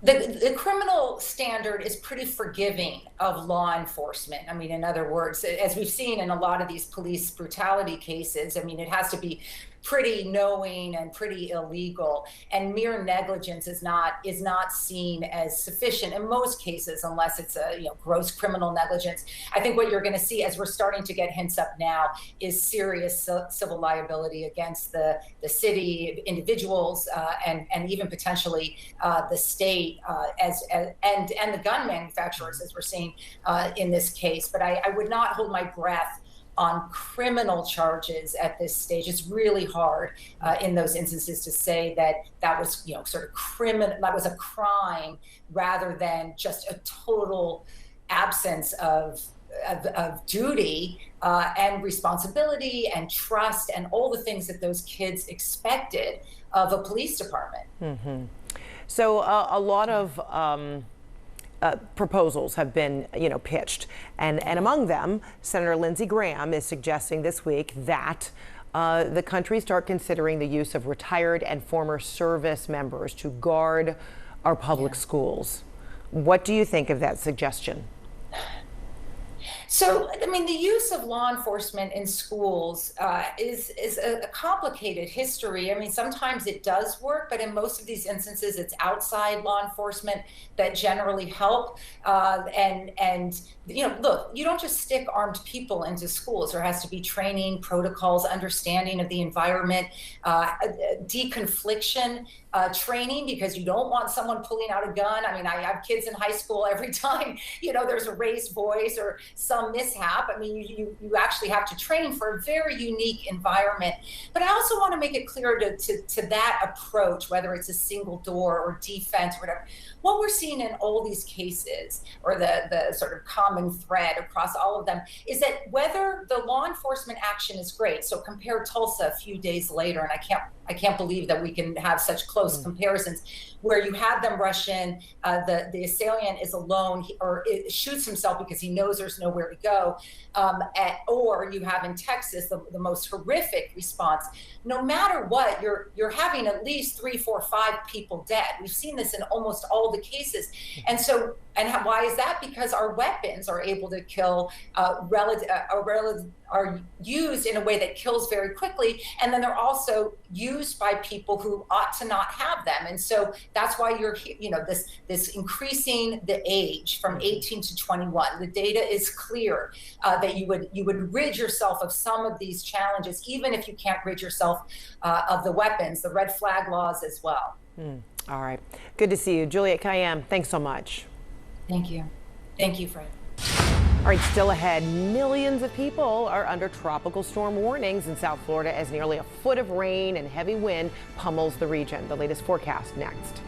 The criminal standard is pretty forgiving of law enforcement. I mean, in other words, as we've seen in a lot of these police brutality cases, I mean, it has to be pretty knowing and pretty illegal. And mere negligence is not seen as sufficient in most cases, unless it's a gross criminal negligence. I think what you're going to see, as we're starting to get hints up now, is serious civil liability against the city, individuals, and even potentially the state, and the gun manufacturers, as we're seeing in this case. But I would not hold my breath on criminal charges at this stage. It's really hard in those instances to say that that was sort of criminal, that was a crime, rather than just a total absence of duty and responsibility and trust and all the things that those kids expected of a police department. Mm-hmm. So a lot of proposals have been, pitched, and among them, Senator Lindsey Graham is suggesting this week that the country start considering the use of retired and former service members to guard our public schools. What do you think of that suggestion? So, I mean, the use of law enforcement in schools is a complicated history. I mean, sometimes it does work, but in most of these instances, it's outside law enforcement that generally help. Look, you don't just stick armed people into schools. There has to be training, protocols, understanding of the environment, deconfliction training, because you don't want someone pulling out a gun. I mean, I have kids in high school. Every time, there's a raised voice or some mishap, I mean, you actually have to train for a very unique environment. But I also want to make it clear to that approach, whether it's a single door or defense or whatever, what we're seeing in all these cases, or the sort of common thread across all of them, is that whether the law enforcement action is great, so compare Tulsa a few days later, and I can't believe that we can have such close comparisons, where you have them rush in, the assailant is alone, or shoots himself because he knows there's nowhere to go, or you have in Texas the most horrific response. No matter what, you're having at least 3, 4, 5 people dead. We've seen this in almost all the cases, and so. And why is that? Because our weapons are able to kill, are used in a way that kills very quickly, and then they're also used by people who ought to not have them. And so that's why you're, this increasing the age from 18 to 21. The data is clear that you would rid yourself of some of these challenges, even if you can't rid yourself of the weapons, the red flag laws as well. All right, good to see you, Juliette Kayyem. Thanks so much. Thank you. Thank you, Fred. All right, still ahead, millions of people are under tropical storm warnings in South Florida as nearly a foot of rain and heavy wind pummels the region. The latest forecast next.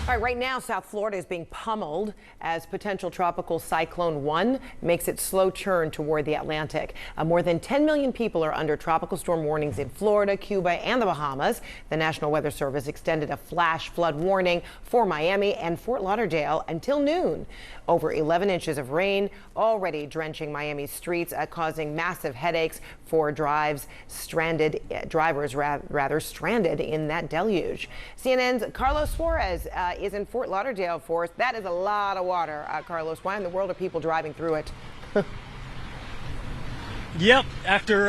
All right, right now, South Florida is being pummeled as potential tropical cyclone 1 makes its slow churn toward the Atlantic. More than 10 million people are under tropical storm warnings in Florida, Cuba, and the Bahamas. The National Weather Service extended a flash flood warning for Miami and Fort Lauderdale until noon. Over 11 inches of rain already drenching Miami's streets, causing massive headaches for drivers stranded in that deluge. CNN's Carlos Suarez is in Fort Lauderdale for us. That is a lot of water, Carlos. Why in the world are people driving through it? Yep, after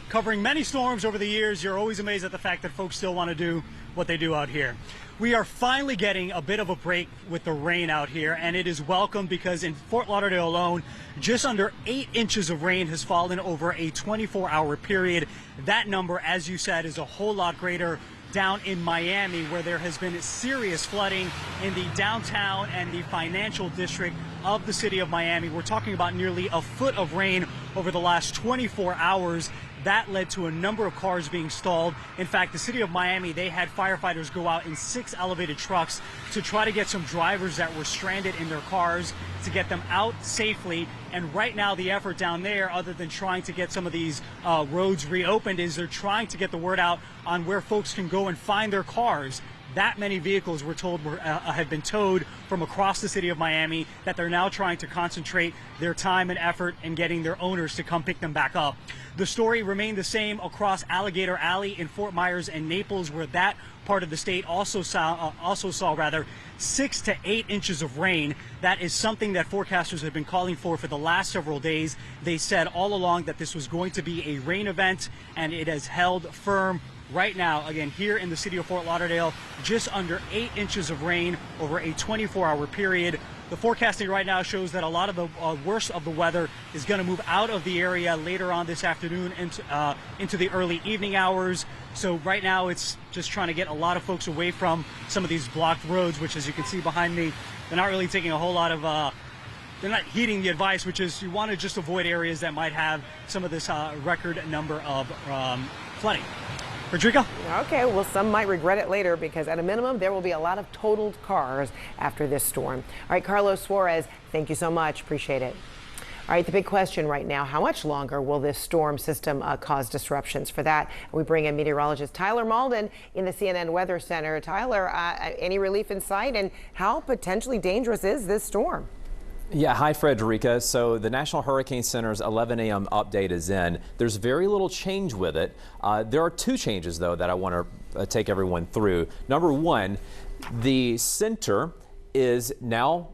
covering many storms over the years, you're always amazed at the fact that folks still want to do what they do out here. We are finally getting a bit of a break with the rain out here, and it is welcome because in Fort Lauderdale alone, just under 8 inches of rain has fallen over a 24-hour period. That number, as you said, is a whole lot greater down in Miami, where there has been serious flooding in the downtown and the financial district of the city of Miami. We're talking about nearly a foot of rain over the last 24 hours. That led to a number of cars being stalled. In fact, the city of Miami, they had firefighters go out in 6 elevated trucks to try to get some drivers that were stranded in their cars to get them out safely. And right now, the effort down there, other than trying to get some of these roads reopened, is they're trying to get the word out on where folks can go and find their cars. That many vehicles, we're told, have been towed from across the city of Miami, that they're now trying to concentrate their time and effort in getting their owners to come pick them back up. The story remained the same across Alligator Alley in Fort Myers and Naples, where that part of the state also saw 6 to 8 inches of rain. That is something that forecasters have been calling for the last several days. They said all along that this was going to be a rain event, and it has held firm. Right now, again, here in the city of Fort Lauderdale, just under 8 inches of rain over a 24-hour period. The forecasting right now shows that a lot of the worst of the weather is going to move out of the area later on this afternoon into the early evening hours. So right now, it's just trying to get a lot of folks away from some of these blocked roads, which, as you can see behind me, they're not really taking a whole lot of they're not heeding the advice, which is you want to just avoid areas that might have some of this record number of flooding. Rodrigo? Okay, well, some might regret it later because at a minimum, there will be a lot of totaled cars after this storm. All right, Carlos Suarez, thank you so much. Appreciate it. All right, the big question right now, how much longer will this storm system cause disruptions? For that, we bring in meteorologist Tyler Malden in the CNN Weather Center. Tyler, any relief in sight, and how potentially dangerous is this storm? Yeah, hi, Frederica. So the National Hurricane Center's 11 a.m. update is in. There's very little change with it. There are 2 changes, though, that I want to take everyone through. Number 1, the center is now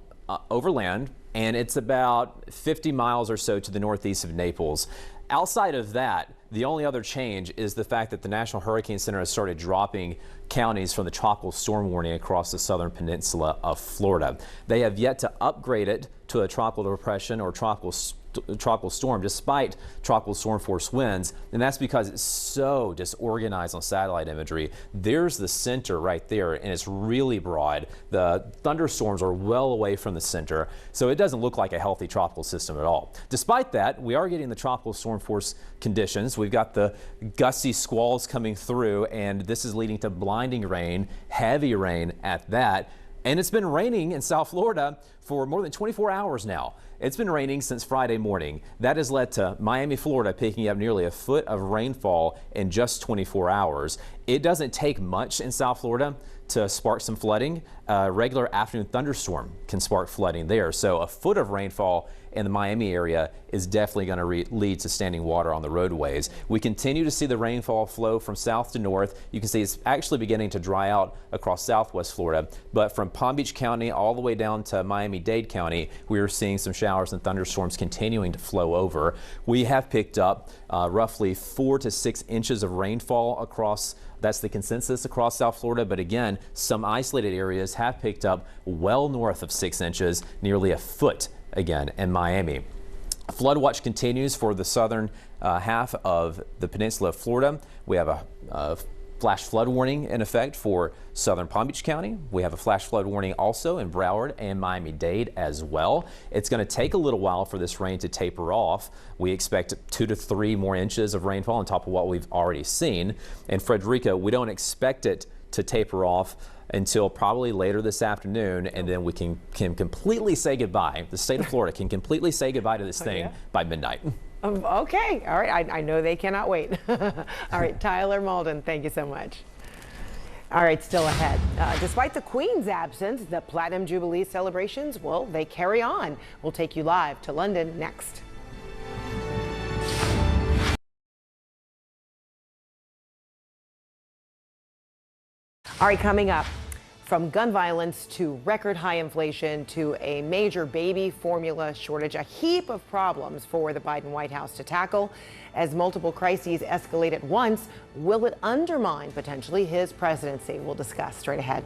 overland, and it's about 50 miles or so to the northeast of Naples. Outside of that, the only other change is the fact that the National Hurricane Center has started dropping counties from the tropical storm warning across the southern peninsula of Florida. They have yet to upgrade it to a tropical depression or tropical storm, despite tropical storm force winds, and that's because it's so disorganized on satellite imagery. There's the center right there, and it's really broad. The thunderstorms are well away from the center, so it doesn't look like a healthy tropical system at all. Despite that, we are getting the tropical storm force conditions. We've got the gusty squalls coming through, and this is leading to blinding rain, heavy rain at that. And it's been raining in South Florida for more than 24 hours now. It's been raining since Friday morning. That has led to Miami, Florida picking up nearly a foot of rainfall in just 24 hours. It doesn't take much in South Florida to spark some flooding. A regular afternoon thunderstorm can spark flooding there. So a foot of rainfall in the Miami area is definitely going to lead to standing water on the roadways. We continue to see the rainfall flow from south to north. You can see it's actually beginning to dry out across southwest Florida, but from Palm Beach County all the way down to Miami-Dade County, we are seeing some showers and thunderstorms continuing to flow over. We have picked up roughly 4 to 6 inches of rainfall across. That's the consensus across South Florida, but again, some isolated areas have picked up well north of 6 inches, nearly a foot again in Miami. Flood watch continues for the southern half of the peninsula of Florida. We have a flash flood warning in effect for southern Palm Beach County. We have a flash flood warning also in Broward and Miami-Dade as well. It's going to take a little while for this rain to taper off. We expect 2 to 3 more inches of rainfall on top of what we've already seen. And Frederica, we don't expect it to taper off until probably later this afternoon, and then we can completely say goodbye. The state of Florida can completely say goodbye to this thing by midnight. Okay. All right. I know they cannot wait. All right. Tyler Malden, thank you so much. All right, still ahead. Despite the Queen's absence, the Platinum Jubilee celebrations, well, they carry on. We'll take you live to London next. All right, coming up, from gun violence to record high inflation to a major baby formula shortage, a heap of problems for the Biden White House to tackle. As multiple crises escalate at once, will it undermine potentially his presidency? We'll discuss straight ahead.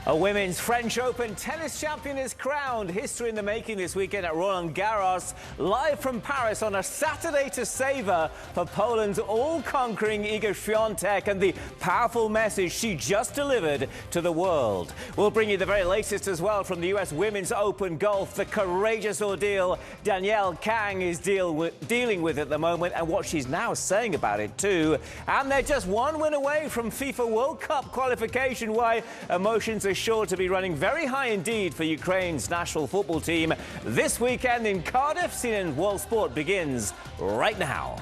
A women's French Open tennis champion is crowned. History in the making this weekend at Roland Garros. Live from Paris on a Saturday to savor for Poland's all-conquering Iga Świątek and the powerful message she just delivered to the world. We'll bring you the very latest as well from the US Women's Open Golf, the courageous ordeal Danielle Kang is dealing with at the moment and what she's now saying about it too. And they're just one win away from FIFA World Cup qualification. Why emotions are sure to be running very high indeed for Ukraine's national football team. This weekend in Cardiff, CNN World Sport begins right now.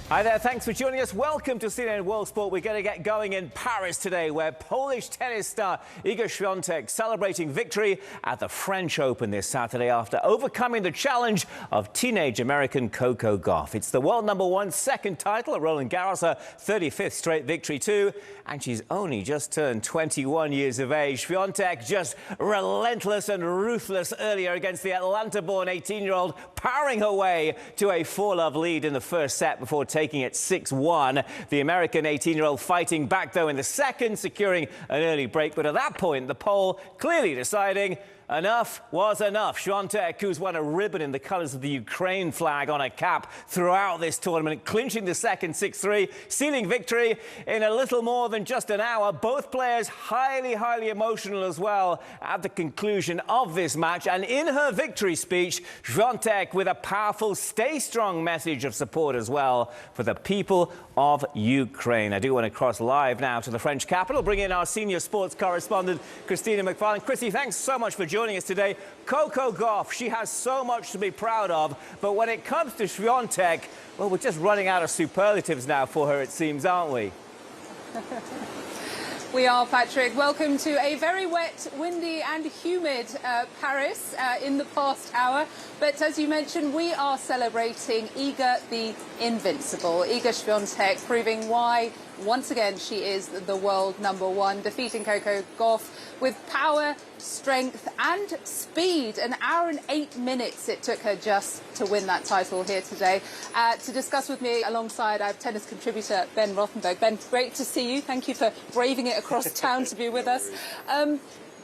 Hi there, thanks for joining us. Welcome to CNN World Sport. We're going to get going in Paris today, where Polish tennis star Iga Świątek celebrating victory at the French Open this Saturday after overcoming the challenge of teenage American Coco Gauff. It's the world #1 second title at Roland Garros, her 35th straight victory too, and she's only just turned 21 years of age. Świątek just relentless and ruthless earlier against the Atlanta-born 18-year-old, powering her way to a 4-love lead in the first set before taking taking it 6-1. The American 18-year-old fighting back, though, in the second, securing an early break. But at that point, the poll clearly deciding enough was enough. Świątek, who's won a ribbon in the colours of the Ukraine flag on her cap throughout this tournament, clinching the second 6-3, sealing victory in a little more than just an hour. Both players highly, highly emotional as well at the conclusion of this match. And in her victory speech, Świątek with a powerful stay strong message of support as well for the people of Ukraine. I do want to cross live now to the French capital, bring in our senior sports correspondent, Christina McFarlane. Christy, thanks so much for joining us today. Coco Gauff, she has so much to be proud of, but when it comes to Świątek, well, we're just running out of superlatives now for her, it seems, aren't we? We are, Patrick. Welcome to a very wet, windy and humid Paris in the past hour. But as you mentioned, we are celebrating Iga the Invincible. Iga Świątek proving why, once again, she is the world #1, defeating Coco Gauff with power, strength and speed. An hour and 8 minutes it took her just to win that title here today. To discuss with me alongside our tennis contributor, Ben Rothenberg. Ben, great to see you. Thank you for braving it across town to be with us.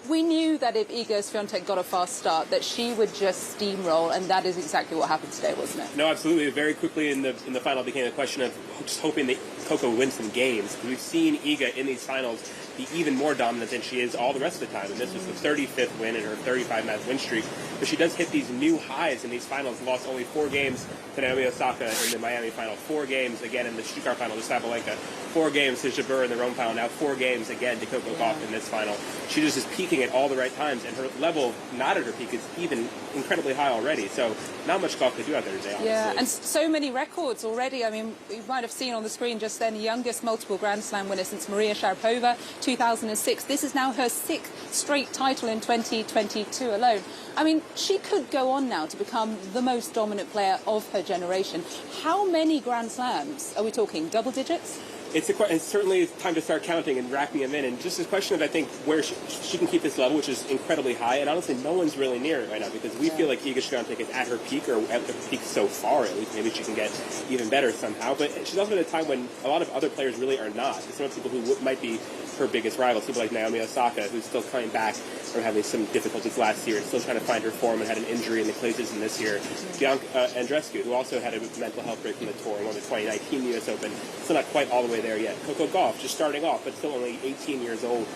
We knew that if Iga Świątek got a fast start, that she would just steamroll, and that is exactly what happened today, wasn't it? No, absolutely. Very quickly in the final became a question of just hoping that Coco would win some games. We've seen Iga in these finals be even more dominant than she is all the rest of the time, and this was the 35th win in her 35-match win streak. But she does hit these new highs in these finals. Lost only 4 games to Naomi Osaka in the Miami final, 4 games again in the Stuttgart final to Sabalenka, 4 games to Jabeur in the Rome final, now 4 games again to Coco Gauff in this final. She just is peaking at all the right times, and her level, not at her peak, is even incredibly high already. So not much Gauff could do out there today, honestly. Yeah, and so many records already. I mean, you might have seen on the screen just then, the youngest multiple Grand Slam winner since Maria Sharapova, 2006. This is now her 6th straight title in 2022 alone. I mean, she could go on now to become the most dominant player of her generation. How many Grand Slams are we talking? Double digits? It's certainly time to start counting and racking them in. And just a question of, I think, where she can keep this level, which is incredibly high. And honestly, no one's really near it right now because we feel like Iga Świątek is at her peak, or at her peak so far, at least. Maybe she can get even better somehow. But she's also at a time when a lot of other players really are not. Some of the people who might be her biggest rivals, people like Naomi Osaka, who's still coming back from having some difficulties last year and still trying to find her form and had an injury in the clay season this year. Bianca Andreescu, who also had a mental health break from the tour and won the 2019 U.S. Open, still not quite all the way there yet. Coco Gauff, just starting off, but still only 18 years old,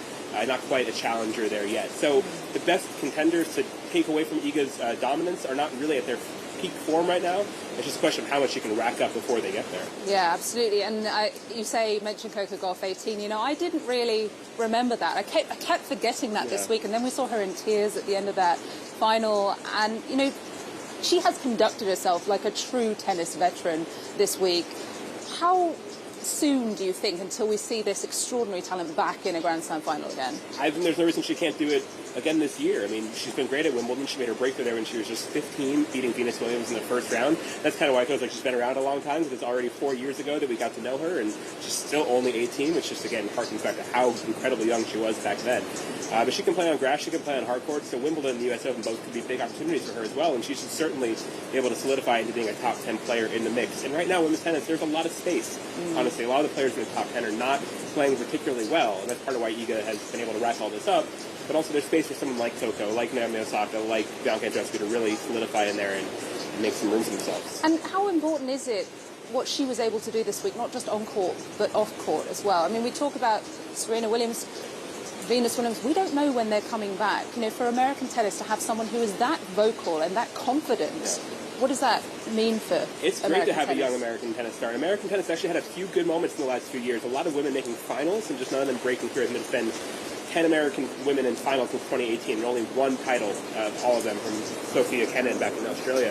not quite a challenger there yet. So the best contenders to take away from Iga's dominance are not really at their peak form right now. It's just a question of how much she can rack up before they get there. Yeah, absolutely. And you mentioned Coco Gauff, 18. You know, I didn't really remember that. I kept forgetting that this week, and then we saw her in tears at the end of that final. And, you know, she has conducted herself like a true tennis veteran this week. How soon do you think until we see this extraordinary talent back in a Grand Slam final again? I think there's no reason she can't do it again this year. I mean, she's been great at Wimbledon. She made her breakthrough there when she was just 15, beating Venus Williams in the first round. That's kind of why it feels like she's been around a long time, because it's already 4 years ago that we got to know her, and she's still only 18, which just, again, harkens back to how incredibly young she was back then. But she can play on grass, she can play on hard courts, so Wimbledon and the U.S. Open both could be big opportunities for her as well, and she should certainly be able to solidify into being a top 10 player in the mix. And right now, women's tennis, there's a lot of space, honestly. A lot of the players in the top 10 are not playing particularly well, and that's part of why Iga has been able to rack all this up. But also there's space for someone like Coco, like Naomi Osaka, like Bianca Andreescu to really solidify in there and make some room for themselves. And how important is it what she was able to do this week, not just on court, but off court as well? I mean, we talk about Serena Williams, Venus Williams. We don't know when they're coming back. You know, for American tennis to have someone who is that vocal and that confident, what does that mean for It's great American to have tennis? a young American tennis star. American tennis actually had a few good moments in the last few years. A lot of women making finals and just none of them breaking through. And there's been 10 American women in finals since 2018, and only 1 title of all of them from Sophia Kenin back in Australia.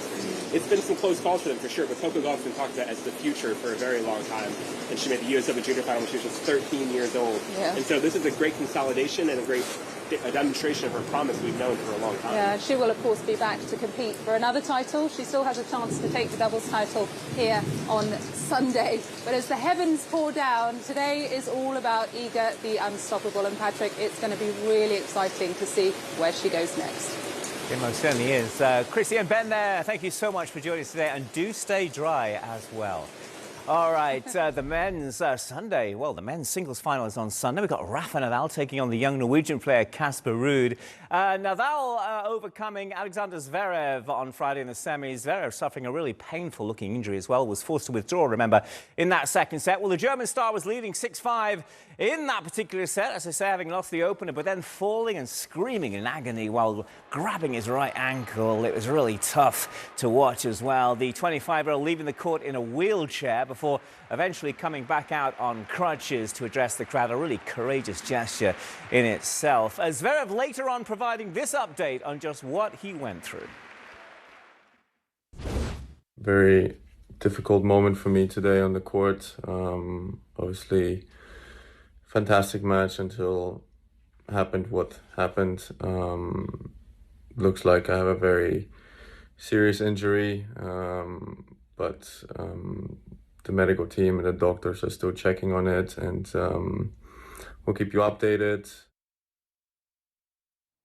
It's been some close calls for them for sure, but Coco Gauff's been talked about as the future for a very long time. And she made the US Open Junior final when she was just 13 years old. Yeah. And so this is a great consolidation and a demonstration of her promise we've known for a long time. Yeah, she will, of course, be back to compete for another title. She still has a chance to take the doubles title here on Sunday. But as the heavens pour down, today is all about Iga the Unstoppable. And Patrick, it's going to be really exciting to see where she goes next. It most certainly is. Chrissy and Ben there, thank you so much for joining us today, and do stay dry as well. All right, the men's Sunday. Well, the men's singles final is on Sunday. We've got Rafa Nadal taking on the young Norwegian player Casper Ruud. Nadal overcoming Alexander Zverev on Friday in the semis. Zverev suffering a really painful-looking injury as well. Was forced to withdraw, remember, in that second set. Well, the German star was leading 6-5 in that particular set, as I say, having lost the opener, but then falling and screaming in agony while grabbing his right ankle. It was really tough to watch as well. The 25-year-old leaving the court in a wheelchair before eventually coming back out on crutches to address the crowd. A really courageous gesture in itself. Zverev later on providing this update on just what he went through. Very difficult moment for me today on the court. Obviously, fantastic match until happened what happened. Looks like I have a very serious injury, but the medical team and the doctors are still checking on it, and we'll keep you updated.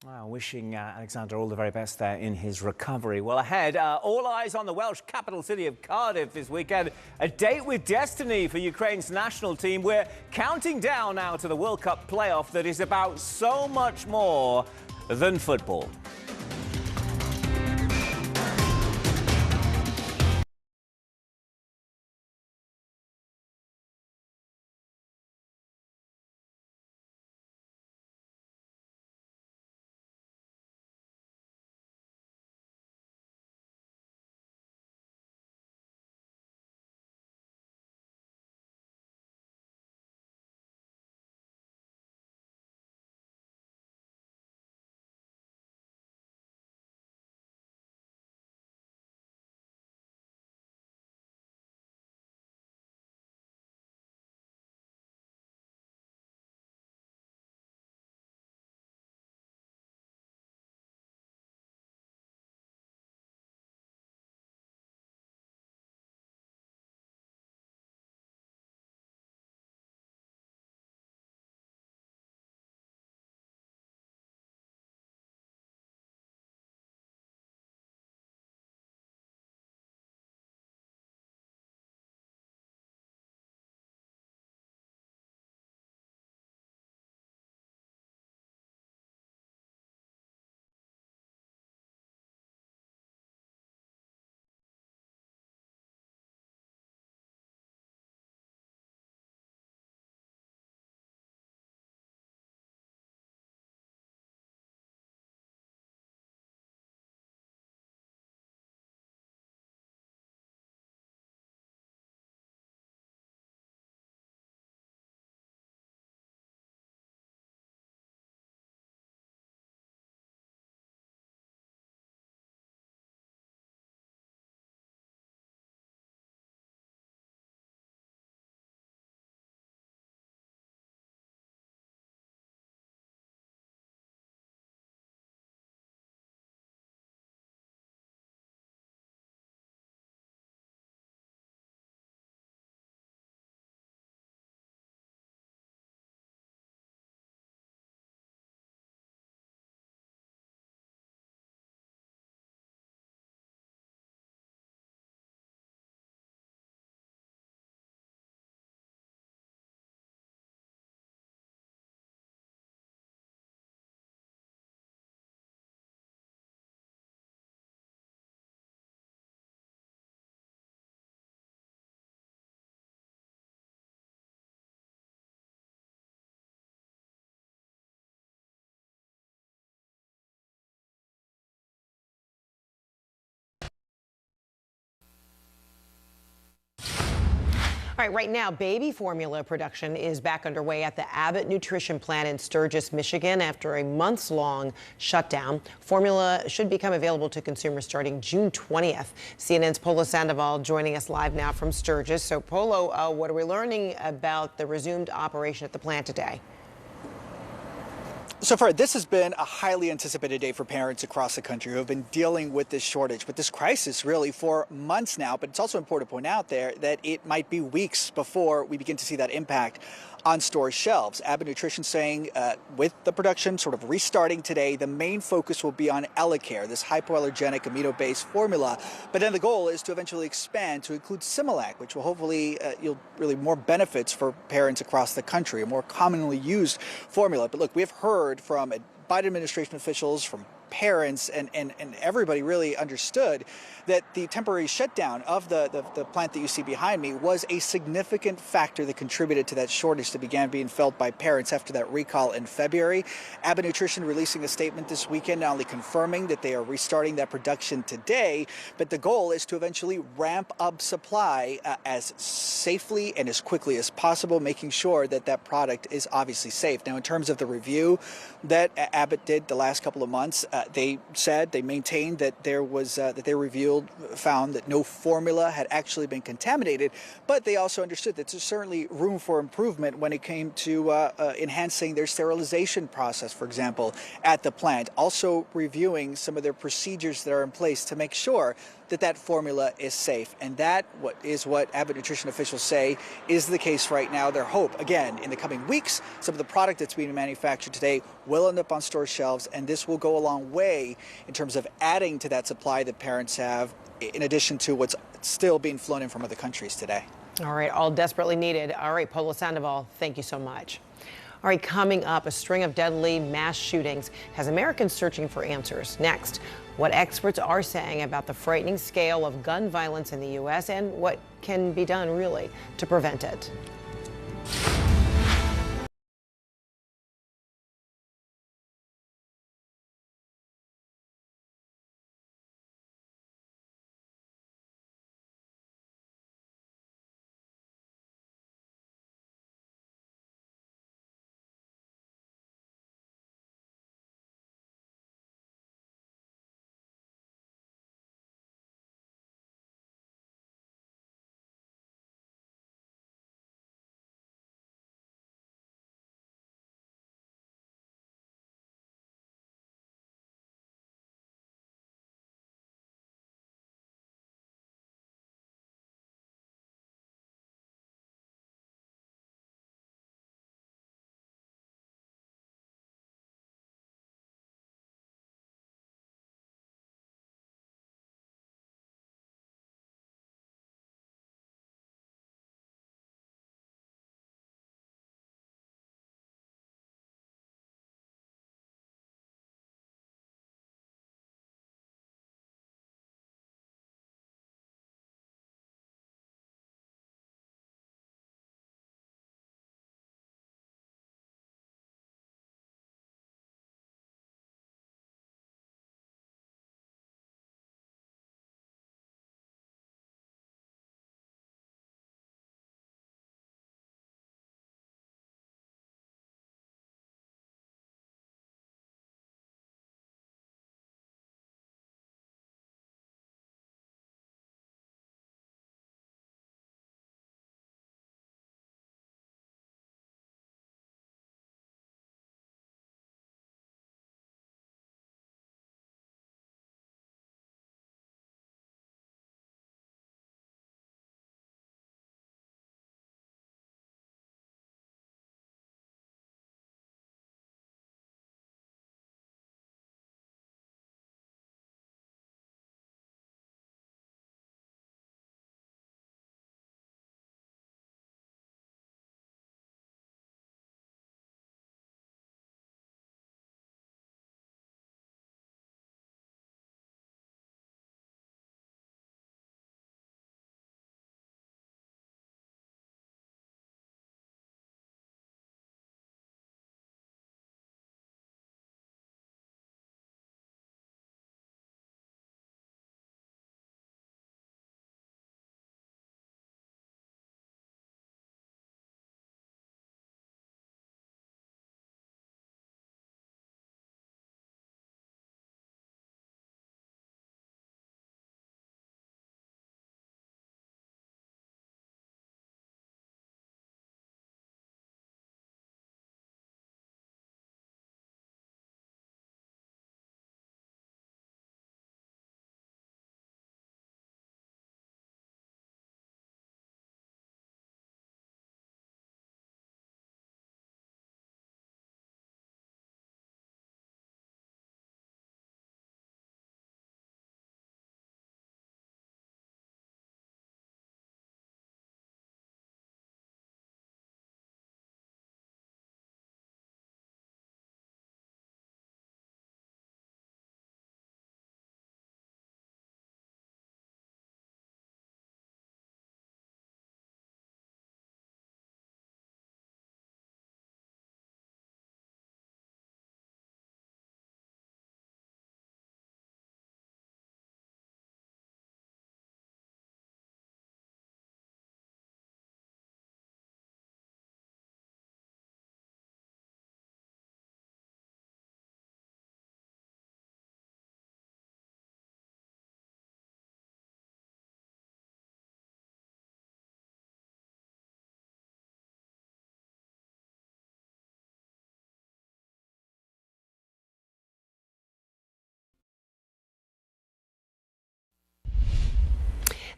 Well, wishing Alexander all the very best there in his recovery. Well, ahead, all eyes on the Welsh capital city of Cardiff this weekend. A date with destiny for Ukraine's national team. We're counting down now to the World Cup playoff that is about so much more than football. All right, right now, baby formula production is back underway at the Abbott Nutrition Plant in Sturgis, Michigan, after a months-long shutdown. Formula should become available to consumers starting June 20th. CNN's Polo Sandoval joining us live now from Sturgis. So, Polo, what are we learning about the resumed operation at the plant today? So far, this has been a highly anticipated day for parents across the country who have been dealing with this shortage, with this crisis really for months now. But it's also important to point out there that it might be weeks before we begin to see that impact on store shelves. Abbott Nutrition saying with the production sort of restarting today, the main focus will be on Elecare, this hypoallergenic amino-based formula. But then the goal is to eventually expand to include Similac, which will hopefully yield really more benefits for parents across the country, a more commonly used formula. But look, we've heard from Biden administration officials, from parents, and everybody really understood that the temporary shutdown of the plant that you see behind me was a significant factor that contributed to that shortage that began being felt by parents after that recall in February. Abbott Nutrition releasing a statement this weekend, not only confirming that they are restarting that production today, but the goal is to eventually ramp up supply as safely and as quickly as possible, making sure that that product is obviously safe. Now, in terms of the review that Abbott did the last couple of months, they maintained that there was that they found that no formula had actually been contaminated, but they also understood that there's certainly room for improvement when it came to enhancing their sterilization process, for example, at the plant. Also reviewing some of their procedures that are in place to make sure that that formula is safe. And that is what Abbott Nutrition officials say is the case right now. Their hope, again, in the coming weeks, some of the product that's being manufactured today will end up on store shelves, and this will go a long way in terms of adding to that supply that parents have, in addition to what's still being flown in from other countries today. All right, all desperately needed. All right, Pablo Sandoval, thank you so much. All right, coming up, a string of deadly mass shootings has Americans searching for answers. Next, what experts are saying about the frightening scale of gun violence in the U.S. and what can be done, really, to prevent it.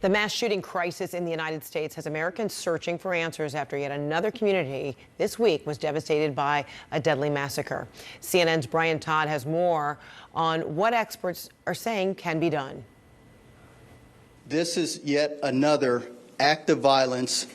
The mass shooting crisis in the United States has Americans searching for answers after yet another community this week was devastated by a deadly massacre. CNN's Brian Todd has more on what experts are saying can be done. This is yet another act of violence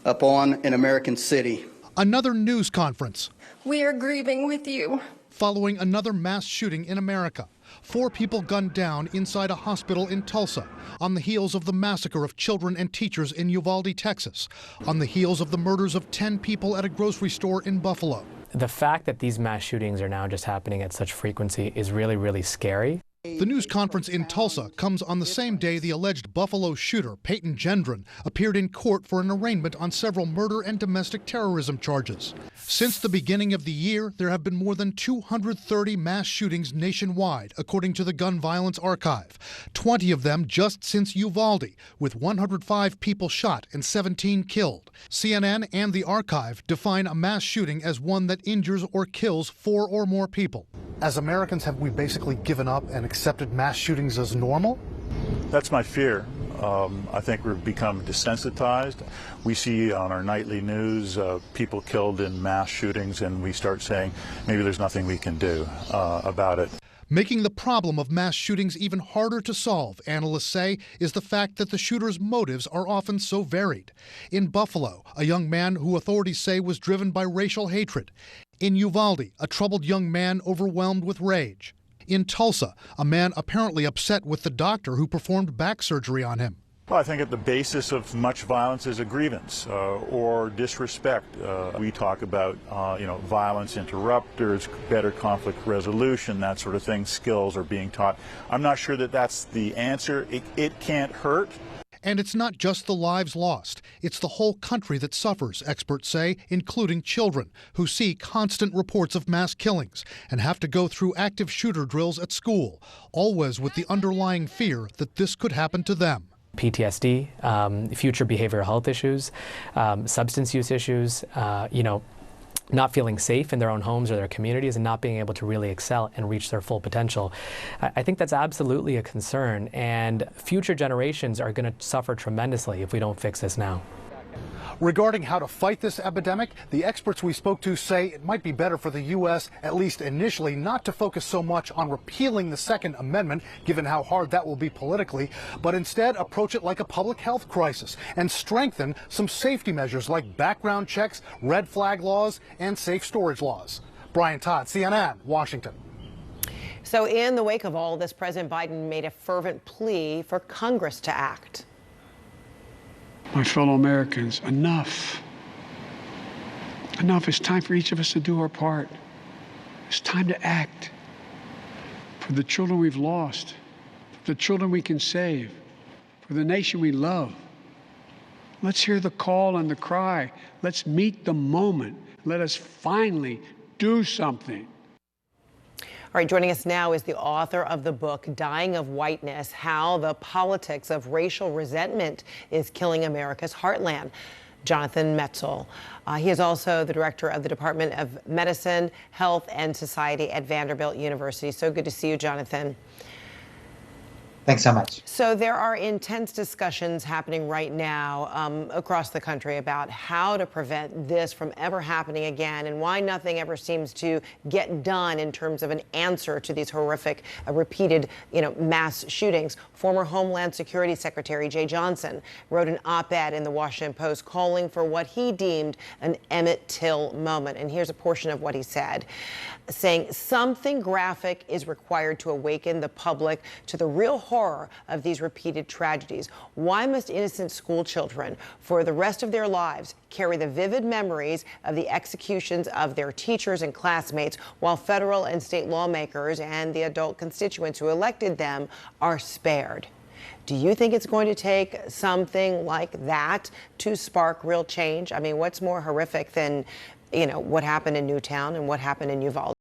upon an American city. Another news conference. We are grieving with you. Following another mass shooting in America. 4 people gunned down inside a hospital in Tulsa, on the heels of the massacre of children and teachers in Uvalde, Texas, on the heels of the murders of 10 people at a grocery store in Buffalo. The fact that these mass shootings are now just happening at such frequency is really, really scary. The news conference in Tulsa comes on the same day the alleged Buffalo shooter, Peyton Gendron, appeared in court for an arraignment on several murder and domestic terrorism charges. Since the beginning of the year, there have been more than 230 mass shootings nationwide, according to the Gun Violence Archive. 20 of them just since Uvalde, with 105 people shot and 17 killed. CNN and the archive define a mass shooting as one that injures or kills 4 or more people. As Americans, have we basically given up and accepted mass shootings as normal? That's my fear. I think we've become desensitized. We see on our nightly news people killed in mass shootings, and we start saying maybe there's nothing we can do about it. Making the problem of mass shootings even harder to solve, analysts say, is the fact that the shooter's motives are often so varied. In Buffalo, a young man who authorities say was driven by racial hatred. In Uvalde, a troubled young man overwhelmed with rage. In Tulsa, a man apparently upset with the doctor who performed back surgery on him. Well, I think at the basis of much violence is a grievance or disrespect. We talk about, violence interrupters, better conflict resolution, that sort of thing. Skills are being taught. I'm not sure that that's the answer. It can't hurt. And it's not just the lives lost. It's the whole country that suffers, experts say, including children, who see constant reports of mass killings and have to go through active shooter drills at school, always with the underlying fear that this could happen to them. PTSD, future behavioral health issues, substance use issues, not feeling safe in their own homes or their communities and not being able to really excel and reach their full potential. I think that's absolutely a concern, and future generations are going to suffer tremendously if we don't fix this now. Regarding how to fight this epidemic, the experts we spoke to say it might be better for the U.S., at least initially, not to focus so much on repealing the Second Amendment, given how hard that will be politically, but instead approach it like a public health crisis and strengthen some safety measures like background checks, red flag laws, and safe storage laws. Brian Todd, CNN, Washington. So in the wake of all this, President Biden made a fervent plea for Congress to act. My fellow Americans, enough. Enough. It's time for each of us to do our part. It's time to act for the children we've lost, for the children we can save, for the nation we love. Let's hear the call and the cry. Let's meet the moment. Let us finally do something. All right, joining us now is the author of the book, Dying of Whiteness, How the Politics of Racial Resentment is Killing America's Heartland, Jonathan Metzl. He is also the director of the Department of Medicine, Health, and Society at Vanderbilt University. So good to see you, Jonathan. Thanks so much. So there are intense discussions happening right now across the country about how to prevent this from ever happening again and why nothing ever seems to get done in terms of an answer to these horrific, repeated, mass shootings. Former Homeland Security Secretary Jay Johnson wrote an op-ed in the Washington Post calling for what he deemed an Emmett Till moment. And here's a portion of what he said, saying something graphic is required to awaken the public to the real horror of these repeated tragedies. Why must innocent school children, for the rest of their lives, carry the vivid memories of the executions of their teachers and classmates, while federal and state lawmakers and the adult constituents who elected them are spared? Do you think it's going to take something like that to spark real change? I mean, what's more horrific than, what happened in Newtown and what happened in Uvalde?